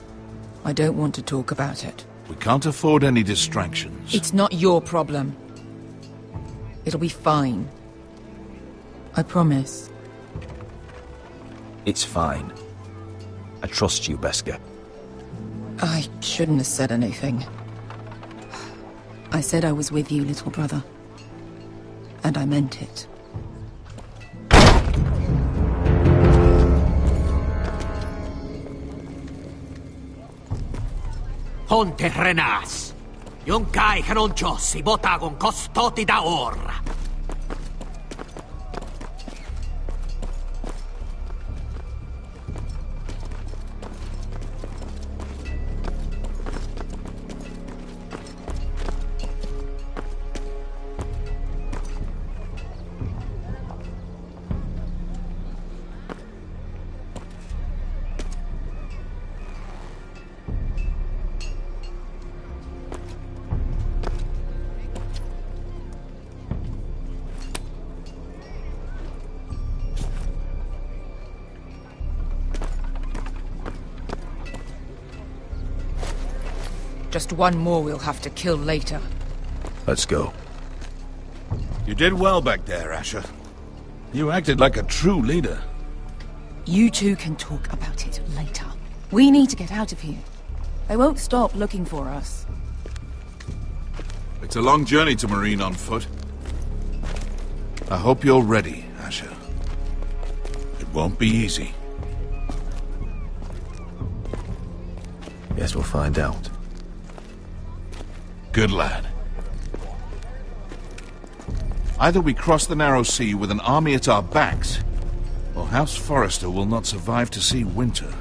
I don't want to talk about it. We can't afford any distractions. It's not your problem. It'll be fine. I promise. It's fine. I trust you, Beskha. I shouldn't have said anything. I said I was with you, little brother. And I meant it. Ponte Renas. Yung kai kanonchos ibotagon kostoti da orra. Just one more we'll have to kill later. Let's go. You did well back there, Asher. You acted like a true leader. You two can talk about it later. We need to get out of here. They won't stop looking for us. It's a long journey to Marine on foot. I hope you're ready, Asher. It won't be easy. Guess we'll find out. Good lad. Either we cross the narrow sea with an army at our backs, or House Forrester will not survive to see winter.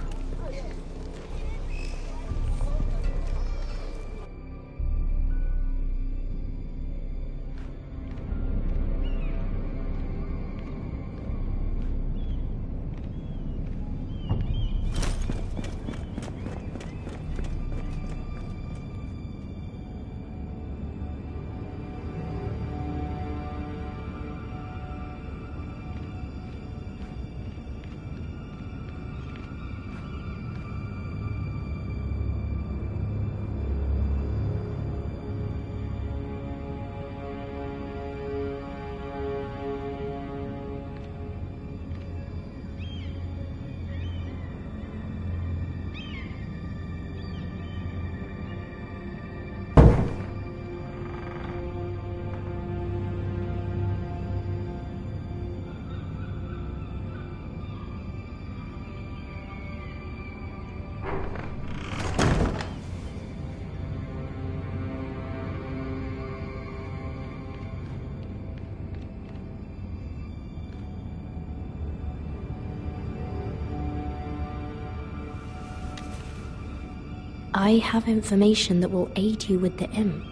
I have information that will aid you with the imp.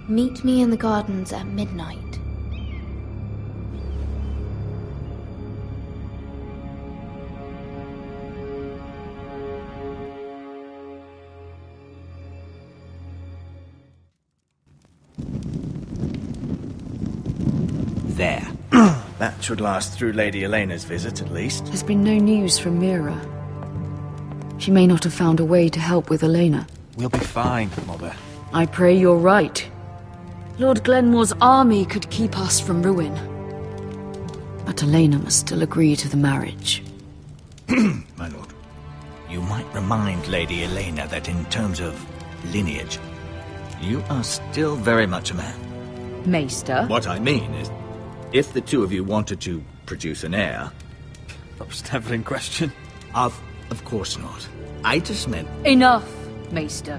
Meet me in the gardens at midnight. There. That should last through Lady Elena's visit, at least. There's been no news from Mira. She may not have found a way to help with Elena. We'll be fine, Mother. I pray you're right. Lord Glenmore's army could keep us from ruin. But Elena must still agree to the marriage. My lord. You might remind Lady Elena that in terms of lineage, you are still very much a man. Maester? What I mean is, if the two of you wanted to produce an heir... That was never in question. Of course not. I just meant... Enough, Maester.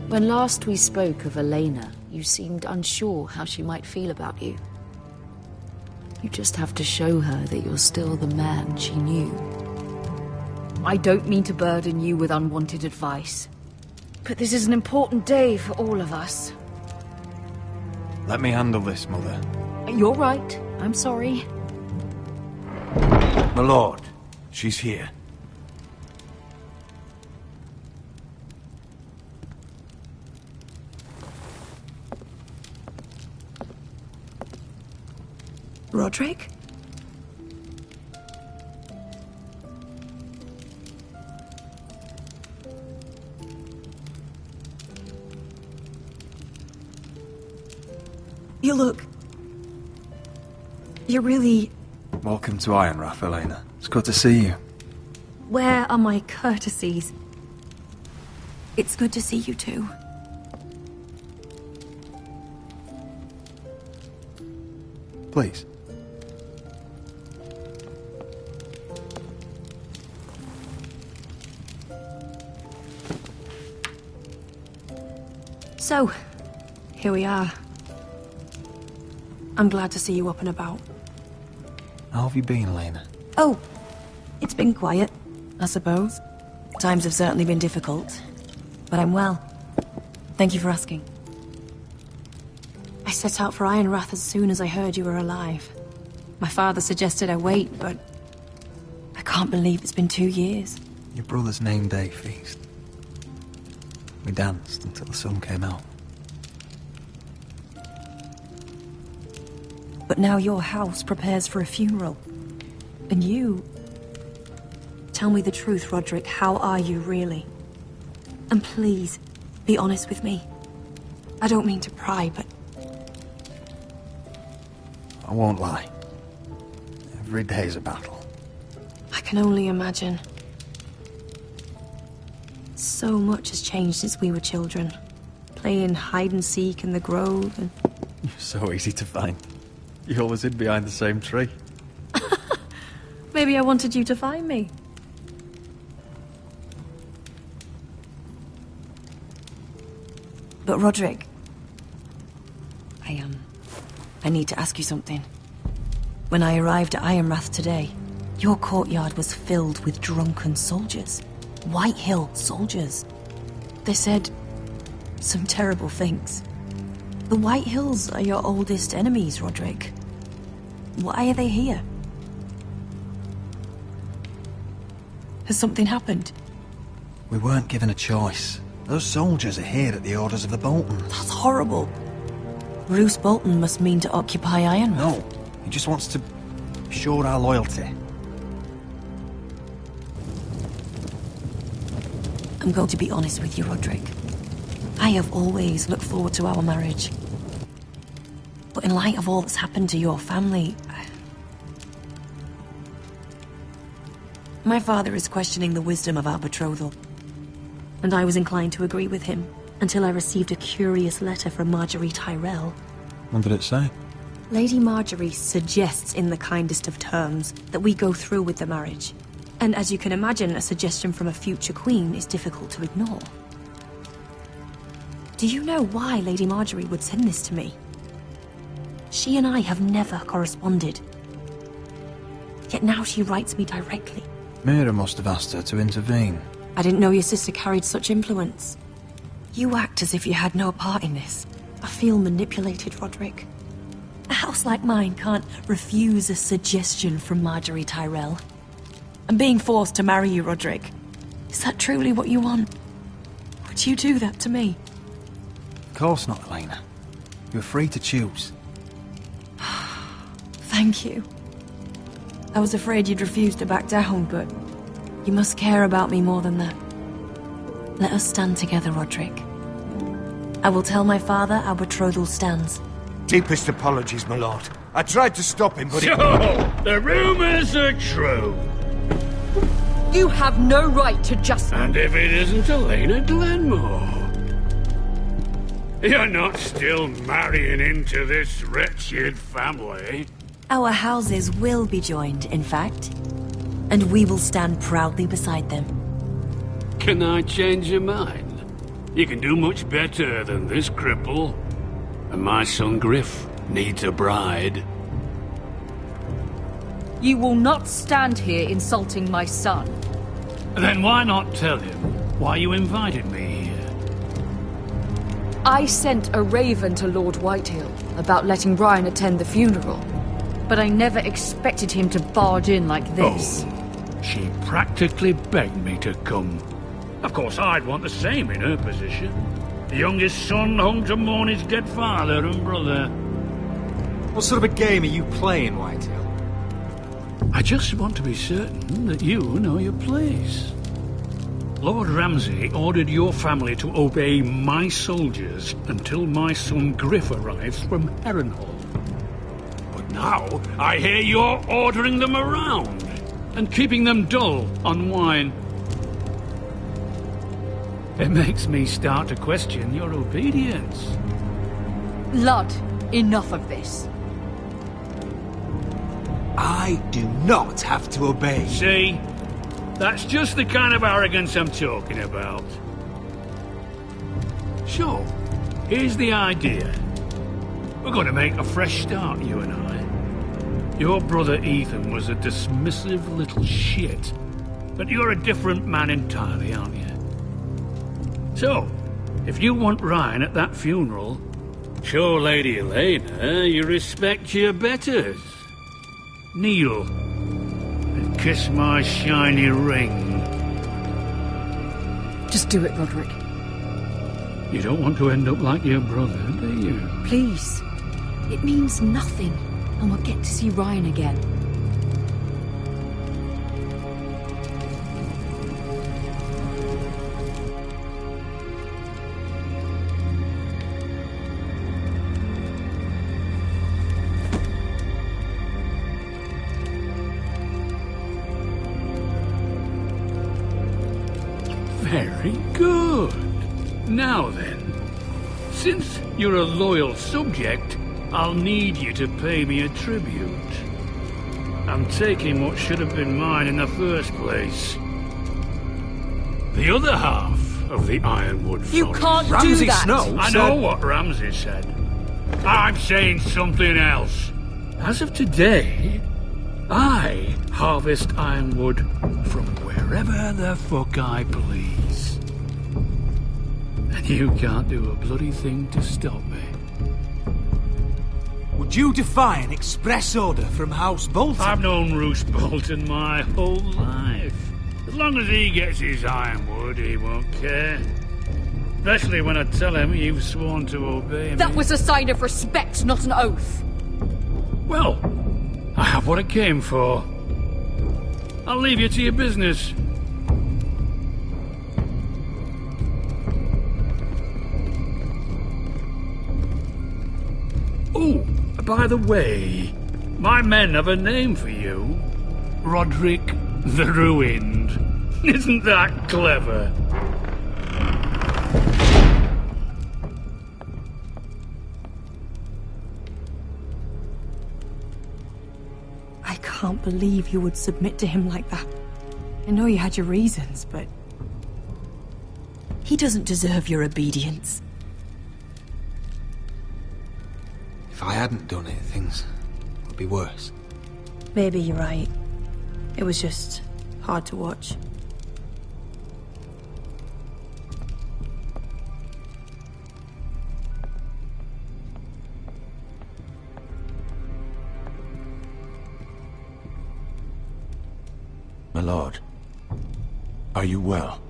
When last we spoke of Elena, you seemed unsure how she might feel about you. You just have to show her that you're still the man she knew. I don't mean to burden you with unwanted advice, but this is an important day for all of us. Let me handle this, Mother. You're right. I'm sorry. My lord, she's here. Roderick? You look... You're really... Welcome to Ironrath, Elena. It's good to see you. Where are my courtesies? It's good to see you too. Please. So, here we are. I'm glad to see you up and about. How have you been, Elena? Oh, it's been quiet, I suppose. Times have certainly been difficult, but I'm well. Thank you for asking. I set out for Ironrath as soon as I heard you were alive. My father suggested I wait, but I can't believe it's been 2 years. Your brother's name day feast. We danced until the sun came out. But now your house prepares for a funeral. And you... Tell me the truth, Roderick. How are you, really? And please, be honest with me. I don't mean to pry, but... I won't lie. Every day's a battle. I can only imagine. So much has changed since we were children. Playing hide-and-seek in the grove and... You're so easy to find. You always hid behind the same tree. Maybe I wanted you to find me. But Roderick... I need to ask you something. When I arrived at Ironrath today, your courtyard was filled with drunken soldiers. White Hill soldiers. They said some terrible things. The White Hills are your oldest enemies, Roderick. Why are they here? Has something happened? We weren't given a choice. Those soldiers are here at the orders of the Boltons. That's horrible. Roose Bolton must mean to occupy Ironrath. No, he just wants to assure our loyalty. I'm going to be honest with you, Roderick. I have always looked forward to our marriage. But in light of all that's happened to your family... My father is questioning the wisdom of our betrothal. And I was inclined to agree with him, until I received a curious letter from Marjorie Tyrell. What did it say? Lady Marjorie suggests in the kindest of terms that we go through with the marriage. And as you can imagine, a suggestion from a future queen is difficult to ignore. Do you know why Lady Marjorie would send this to me? She and I have never corresponded. Yet now she writes me directly. Mira must have asked her to intervene. I didn't know your sister carried such influence. You act as if you had no part in this. I feel manipulated, Roderick. A house like mine can't refuse a suggestion from Marjorie Tyrell. I'm being forced to marry you, Roderick. Is that truly what you want? Would you do that to me? Of course not, Elena. You're free to choose. Thank you. I was afraid you'd refuse to back down, but you must care about me more than that. Let us stand together, Roderick. I will tell my father our betrothal stands. Deepest apologies, my lord. I tried to stop him, but So, the rumors are true. You have no right to just... And if it isn't Elena Glenmore? You're not still marrying into this wretched family? Our houses will be joined, in fact. And we will stand proudly beside them. Can I change your mind? You can do much better than this cripple. And my son Griff needs a bride. You will not stand here insulting my son. Then why not tell him why you invited me here? I sent a raven to Lord Whitehill about letting Ryan attend the funeral. But I never expected him to barge in like this. Oh, she practically begged me to come. Of course, I'd want the same in her position. The youngest son home to mourn his dead father and brother. What sort of a game are you playing, Whitehill? I just want to be certain that you know your place. Lord Ramsay ordered your family to obey my soldiers until my son Griff arrives from Harrenhal. But now I hear you're ordering them around and keeping them dull on wine. It makes me start to question your obedience. Lud, enough of this. I do not have to obey. See? That's just the kind of arrogance I'm talking about. So, here's the idea. We're going to make a fresh start, you and I. Your brother Ethan was a dismissive little shit. But you're a different man entirely, aren't you? So, if you want Ryan at that funeral, show Lady Elena you respect your betters. Kneel and kiss my shiny ring. Just do it, Roderick. You don't want to end up like your brother, do you? Please. It means nothing, and we'll get to see Ryan again. Very good. Now then, since you're a loyal subject, I'll need you to pay me a tribute. I'm taking what should have been mine in the first place. The other half of the Ironwood Forest. You can't do that! I know what Ramsay said. I'm saying something else. As of today, I harvest ironwood from wherever the fuck I please. And you can't do a bloody thing to stop me. Would you defy an express order from House Bolton? I've known Roose Bolton my whole life. As long as he gets his ironwood, he won't care. Especially when I tell him you've sworn to obey me. That was a sign of respect, not an oath. Well, I have what I came for. I'll leave you to your business. Oh, by the way, my men have a name for you. Roderick the Ruined. Isn't that clever? I can't believe you would submit to him like that. I know you had your reasons, but... he doesn't deserve your obedience. If I hadn't done it, things would be worse. Maybe you're right. It was just hard to watch. My lord, are you well?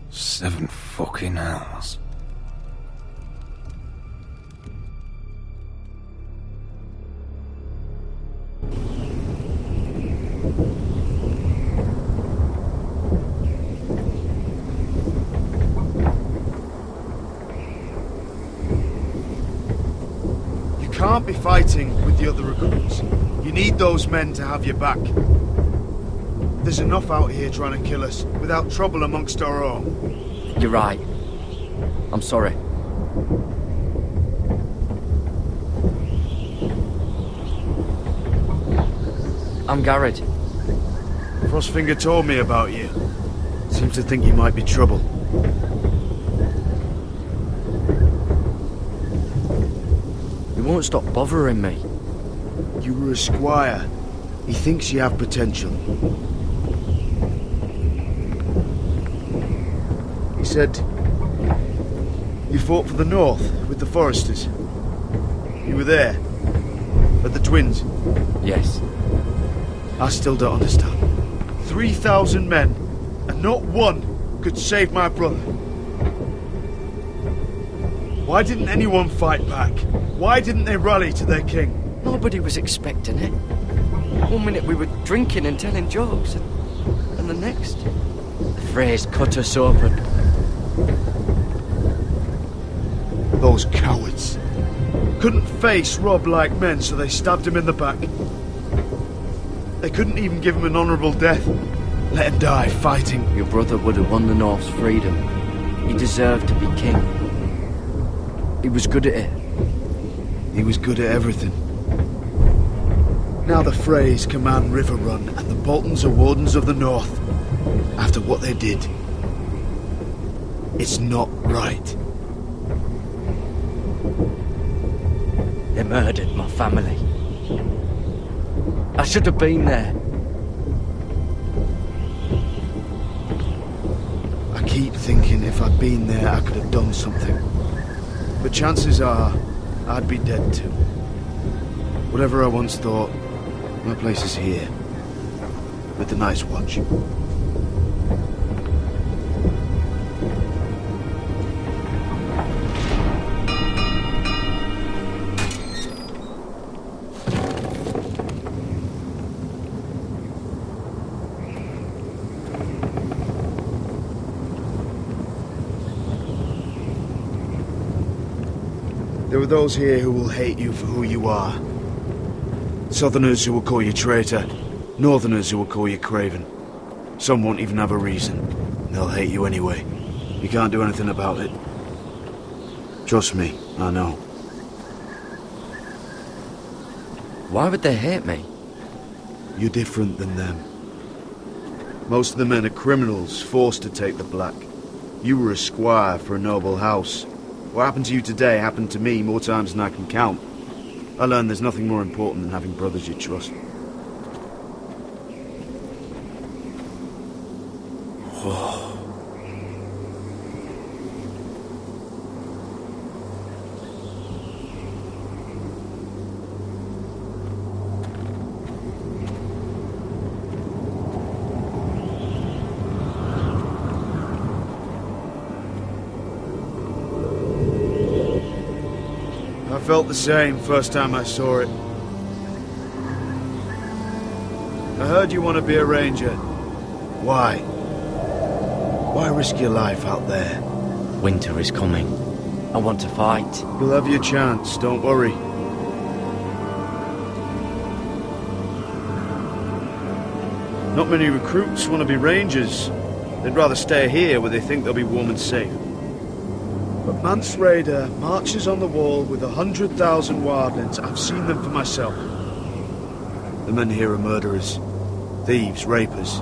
Seven fucking hours. You can't be fighting with the other recruits. You need those men to have your back. There's enough out here trying to kill us, without trouble amongst our own. You're right. I'm sorry. I'm Garrett. Frostfinger told me about you. Seems to think you might be trouble. He won't stop bothering me. You were a squire. He thinks you have potential. He said you fought for the North with the Foresters. You were there, at the Twins. Yes. I still don't understand. 3,000 men, and not one could save my brother. Why didn't anyone fight back? Why didn't they rally to their king? Nobody was expecting it. 1 minute we were drinking and telling jokes, and the next, the Freys cut us open. Those cowards. Couldn't face Robb like men, so they stabbed him in the back. They couldn't even give him an honourable death. Let him die fighting. Your brother would have won the North's freedom. He deserved to be king. He was good at it. He was good at everything. Now the Freys command Riverrun, and the Boltons are Wardens of the North. After what they did. It's not right. They murdered my family. I should have been there. I keep thinking if I'd been there, I could have done something. But chances are, I'd be dead too. Whatever I once thought, my place is here. With the Night's Watch. There are those here who will hate you for who you are. Southerners who will call you traitor. Northerners who will call you craven. Some won't even have a reason. They'll hate you anyway. You can't do anything about it. Trust me, I know. Why would they hate me? You're different than them. Most of the men are criminals, forced to take the black. You were a squire for a noble house. What happened to you today happened to me more times than I can count. I learned there's nothing more important than having brothers you trust. I felt the same first time I saw it. I heard you want to be a ranger. Why? Why risk your life out there? Winter is coming. I want to fight. You'll have your chance, don't worry. Not many recruits want to be rangers. They'd rather stay here where they think they'll be warm and safe. But Mance Rayder marches on the wall with 100,000 wildlings. I've seen them for myself. The men here are murderers. Thieves, rapers.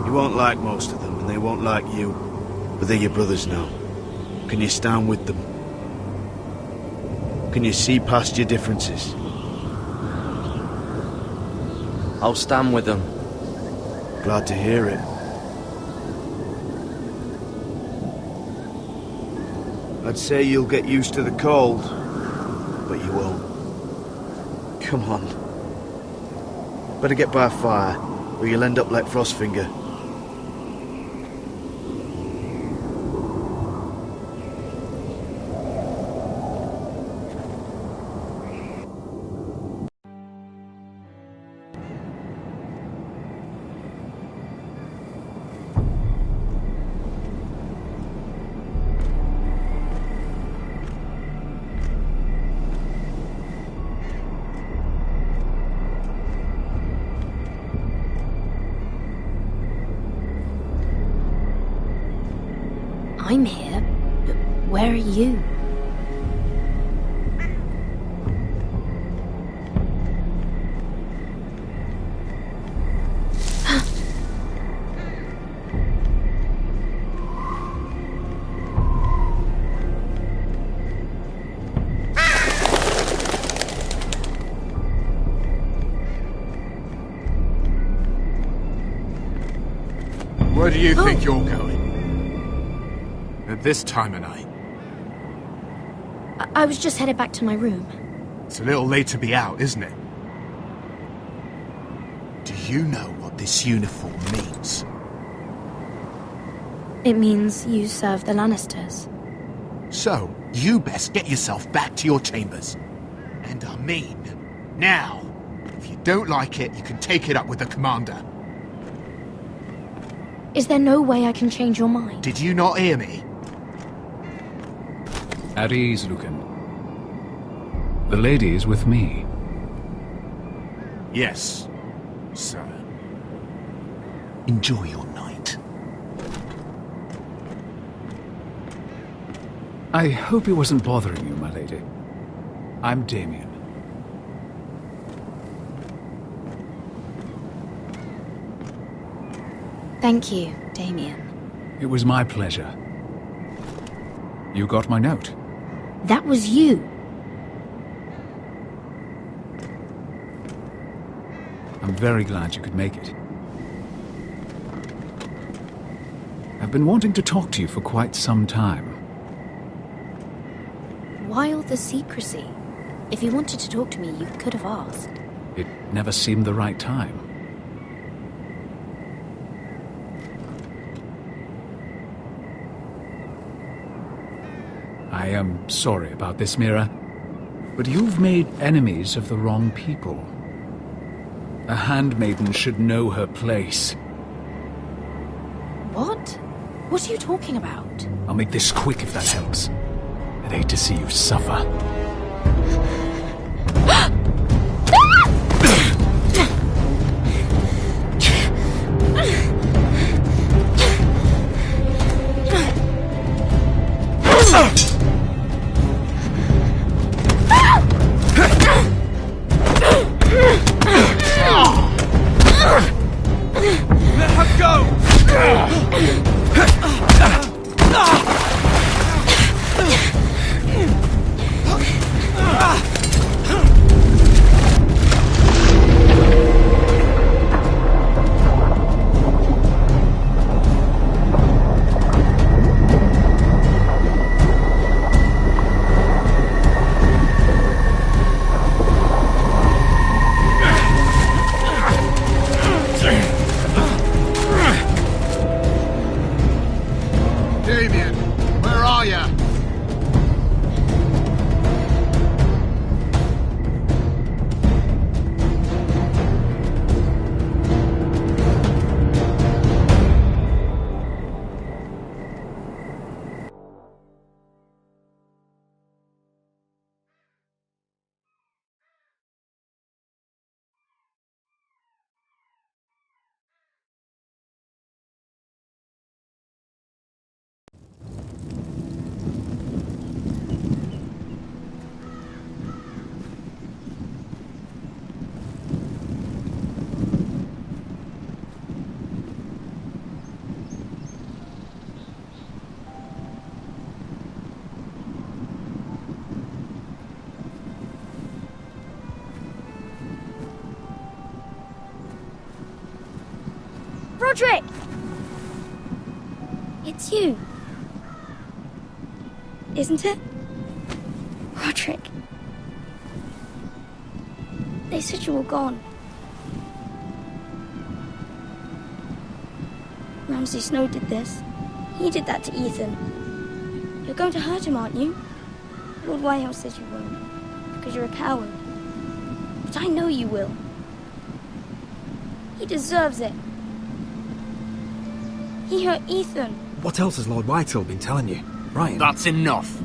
You won't like most of them, and they won't like you. But they're your brothers now. Can you stand with them? Can you see past your differences? I'll stand with them. Glad to hear it. I'd say you'll get used to the cold, but you won't. Come on. Better get by a fire, or you'll end up like Frostfinger. I'm here, but where are you? Where do you think you're going? At this time of night? I was just headed back to my room. It's a little late to be out, isn't it? Do you know what this uniform means? It means you serve the Lannisters. So, you best get yourself back to your chambers. And I mean, now. If you don't like it, you can take it up with the commander. Is there no way I can change your mind? Did you not hear me? At ease, Lucan. The lady is with me. Yes, sir. Enjoy your night. I hope it wasn't bothering you, my lady. I'm Damien. Thank you, Damien. It was my pleasure. You got my note. That was you. I'm very glad you could make it. I've been wanting to talk to you for quite some time. Why all the secrecy? If you wanted to talk to me, you could have asked. It never seemed the right time. I am sorry about this, Mira, but you've made enemies of the wrong people. A handmaiden should know her place. What? What are you talking about? I'll make this quick if that helps. I'd hate to see you suffer. Let her go! Damien, where are you? Roderick! It's you. Isn't it? Roderick. They said you were gone. Ramsay Snow did this. He did that to Ethan. You're going to hurt him, aren't you? Lord Whitehouse says you won't, because you're a coward. But I know you will. He deserves it. He hurt Ethan. What else has Lord Whitehill been telling you? Ryan? That's enough.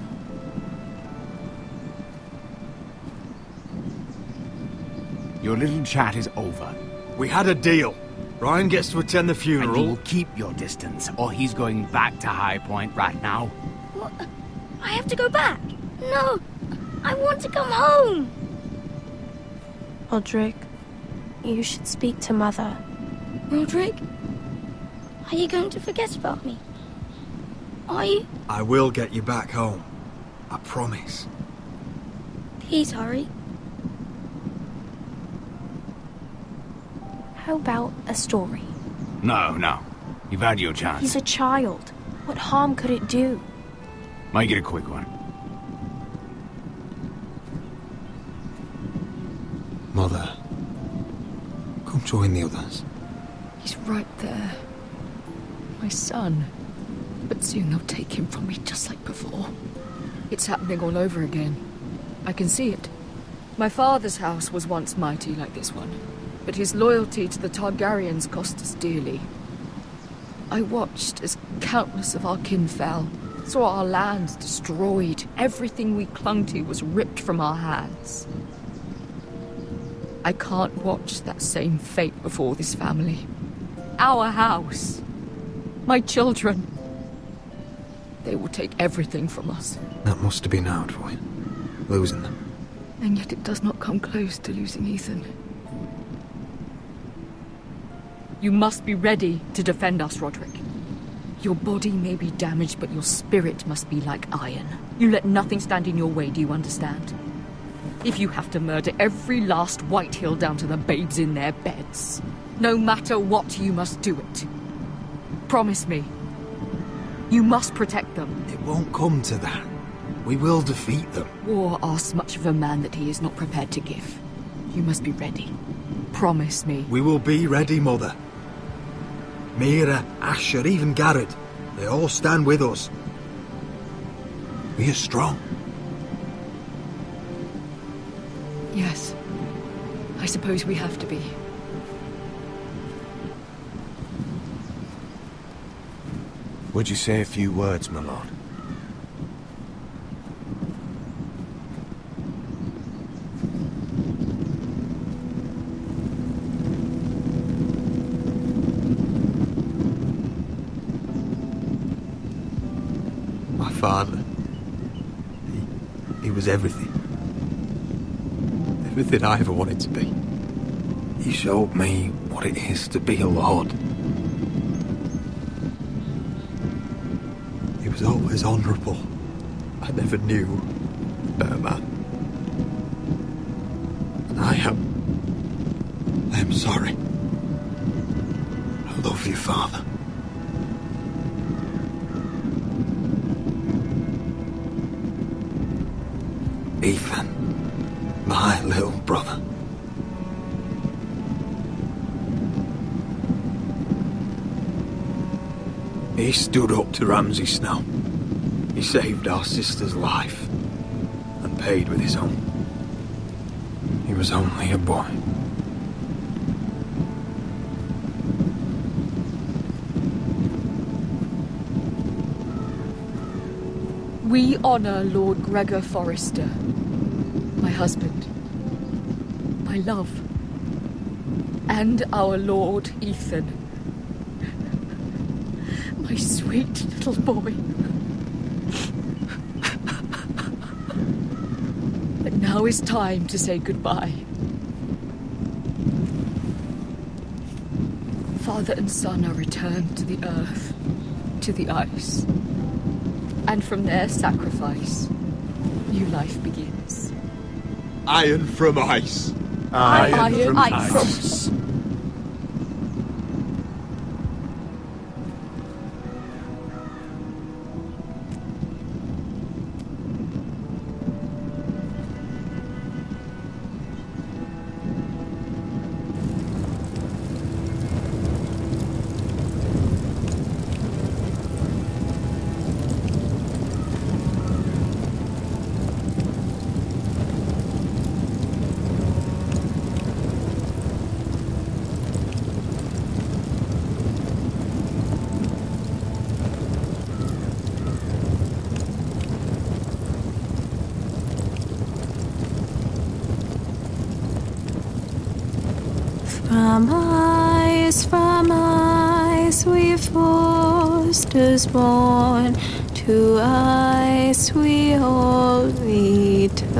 Your little chat is over. We had a deal. Ryan gets to attend the funeral. And you will keep your distance, or he's going back to High Point right now. What? I have to go back? No! I want to come home! Roderick, you should speak to Mother. Roderick? Are you going to forget about me? Are you? I will get you back home. I promise. Please hurry. How about a story? No. You've had your chance. He's a child. What harm could it do? Make it a quick one. Mother, come join the others. He's right there. My son. But soon they'll take him from me just like before. It's happening all over again. I can see it. My father's house was once mighty like this one, but his loyalty to the Targaryens cost us dearly. I watched as countless of our kin fell, saw our lands destroyed, everything we clung to was ripped from our hands. I can't watch that same fate before this family. Our house. My children. They will take everything from us. That must have been hard for you, losing them. And yet it does not come close to losing Ethan. You must be ready to defend us, Roderick. Your body may be damaged, but your spirit must be like iron. You let nothing stand in your way, do you understand? If you have to murder every last Whitehill down to the babes in their beds, no matter what, you must do it. Promise me. You must protect them. It won't come to that. We will defeat them. War asks much of a man that he is not prepared to give. You must be ready. Promise me. We will be ready, Mother. Mira, Asher, even Garrett, they all stand with us. We are strong. Yes. I suppose we have to be. Would you say a few words, my lord? My father, he was everything. Everything I ever wanted to be. He showed me what it is to be a lord. He was always honourable. I never knew a better man. And I am sorry. I love you, Father. Ethan, my little brother. He stood up to Ramsay Snow. He saved our sister's life and paid with his own. He was only a boy. We honour Lord Gregor Forrester, my husband, my love, and our Lord Ethan, my sweet little boy. But now is time to say goodbye. Father and son are returned to the earth, to the ice. And from their sacrifice, new life begins. Iron from ice. Iron from ice. From ice we Forsters born, to ice we all return.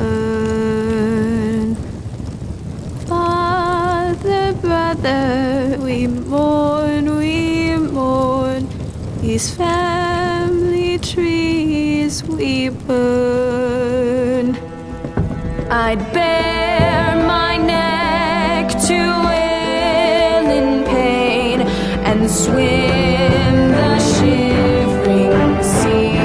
Father, brother, we mourn, these family trees we burn. I'd bare my neck to wail in pain and swim the shivering sea.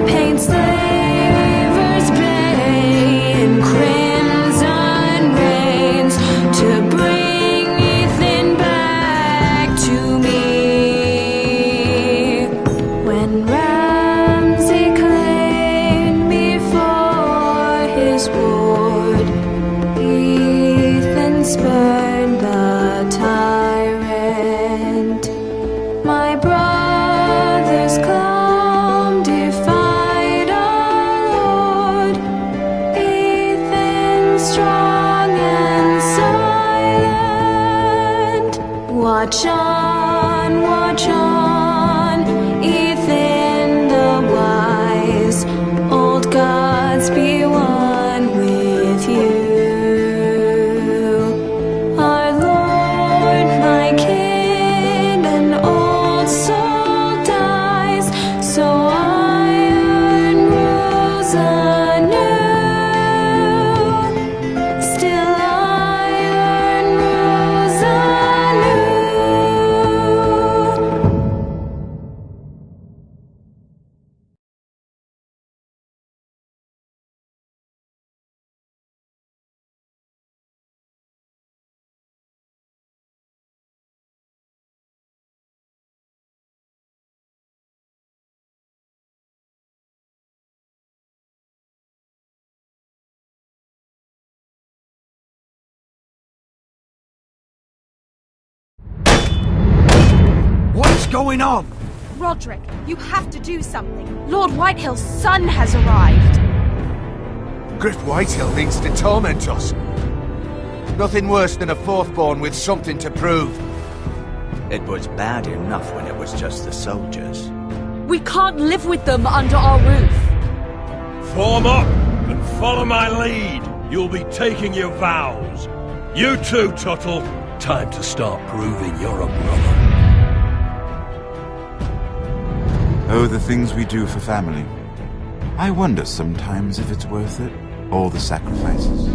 Paints the river's bay in crimson rains to bring Ethan back to me. When Ramsay claimed me for his ward, Ethan spurned the tyrant. My brothers calm defied our Lord. Ethan strong and silent. Watch on, Ethan the wise. Old gods be one with you. Our Lord, my kin, an old soul dies, so iron rules anew. Still iron rules anew. What's going on? Roderick, you have to do something. Lord Whitehill's son has arrived. Griff Whitehill means to torment us. Nothing worse than a fourthborn with something to prove. It was bad enough when it was just the soldiers. We can't live with them under our roof. Form up and follow my lead. You'll be taking your vows. You too, Tuttle. Time to start proving you're a brother. Oh, the things we do for family. I wonder sometimes if it's worth it, all the sacrifices.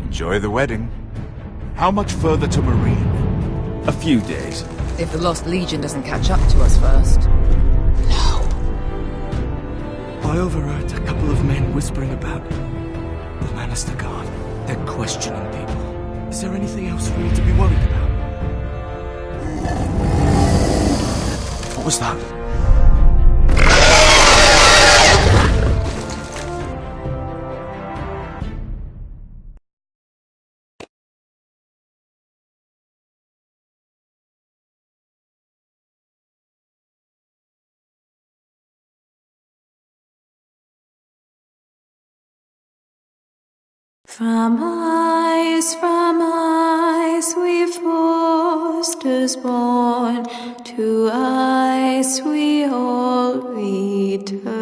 Enjoy the wedding. How much further to Marine? A few days. If the Lost Legion doesn't catch up to us first. I overheard a couple of men whispering about the Lannister Guard. They're questioning people. Is there anything else we need to be worried about? What was that? From ice we Forsters born, to ice we all return.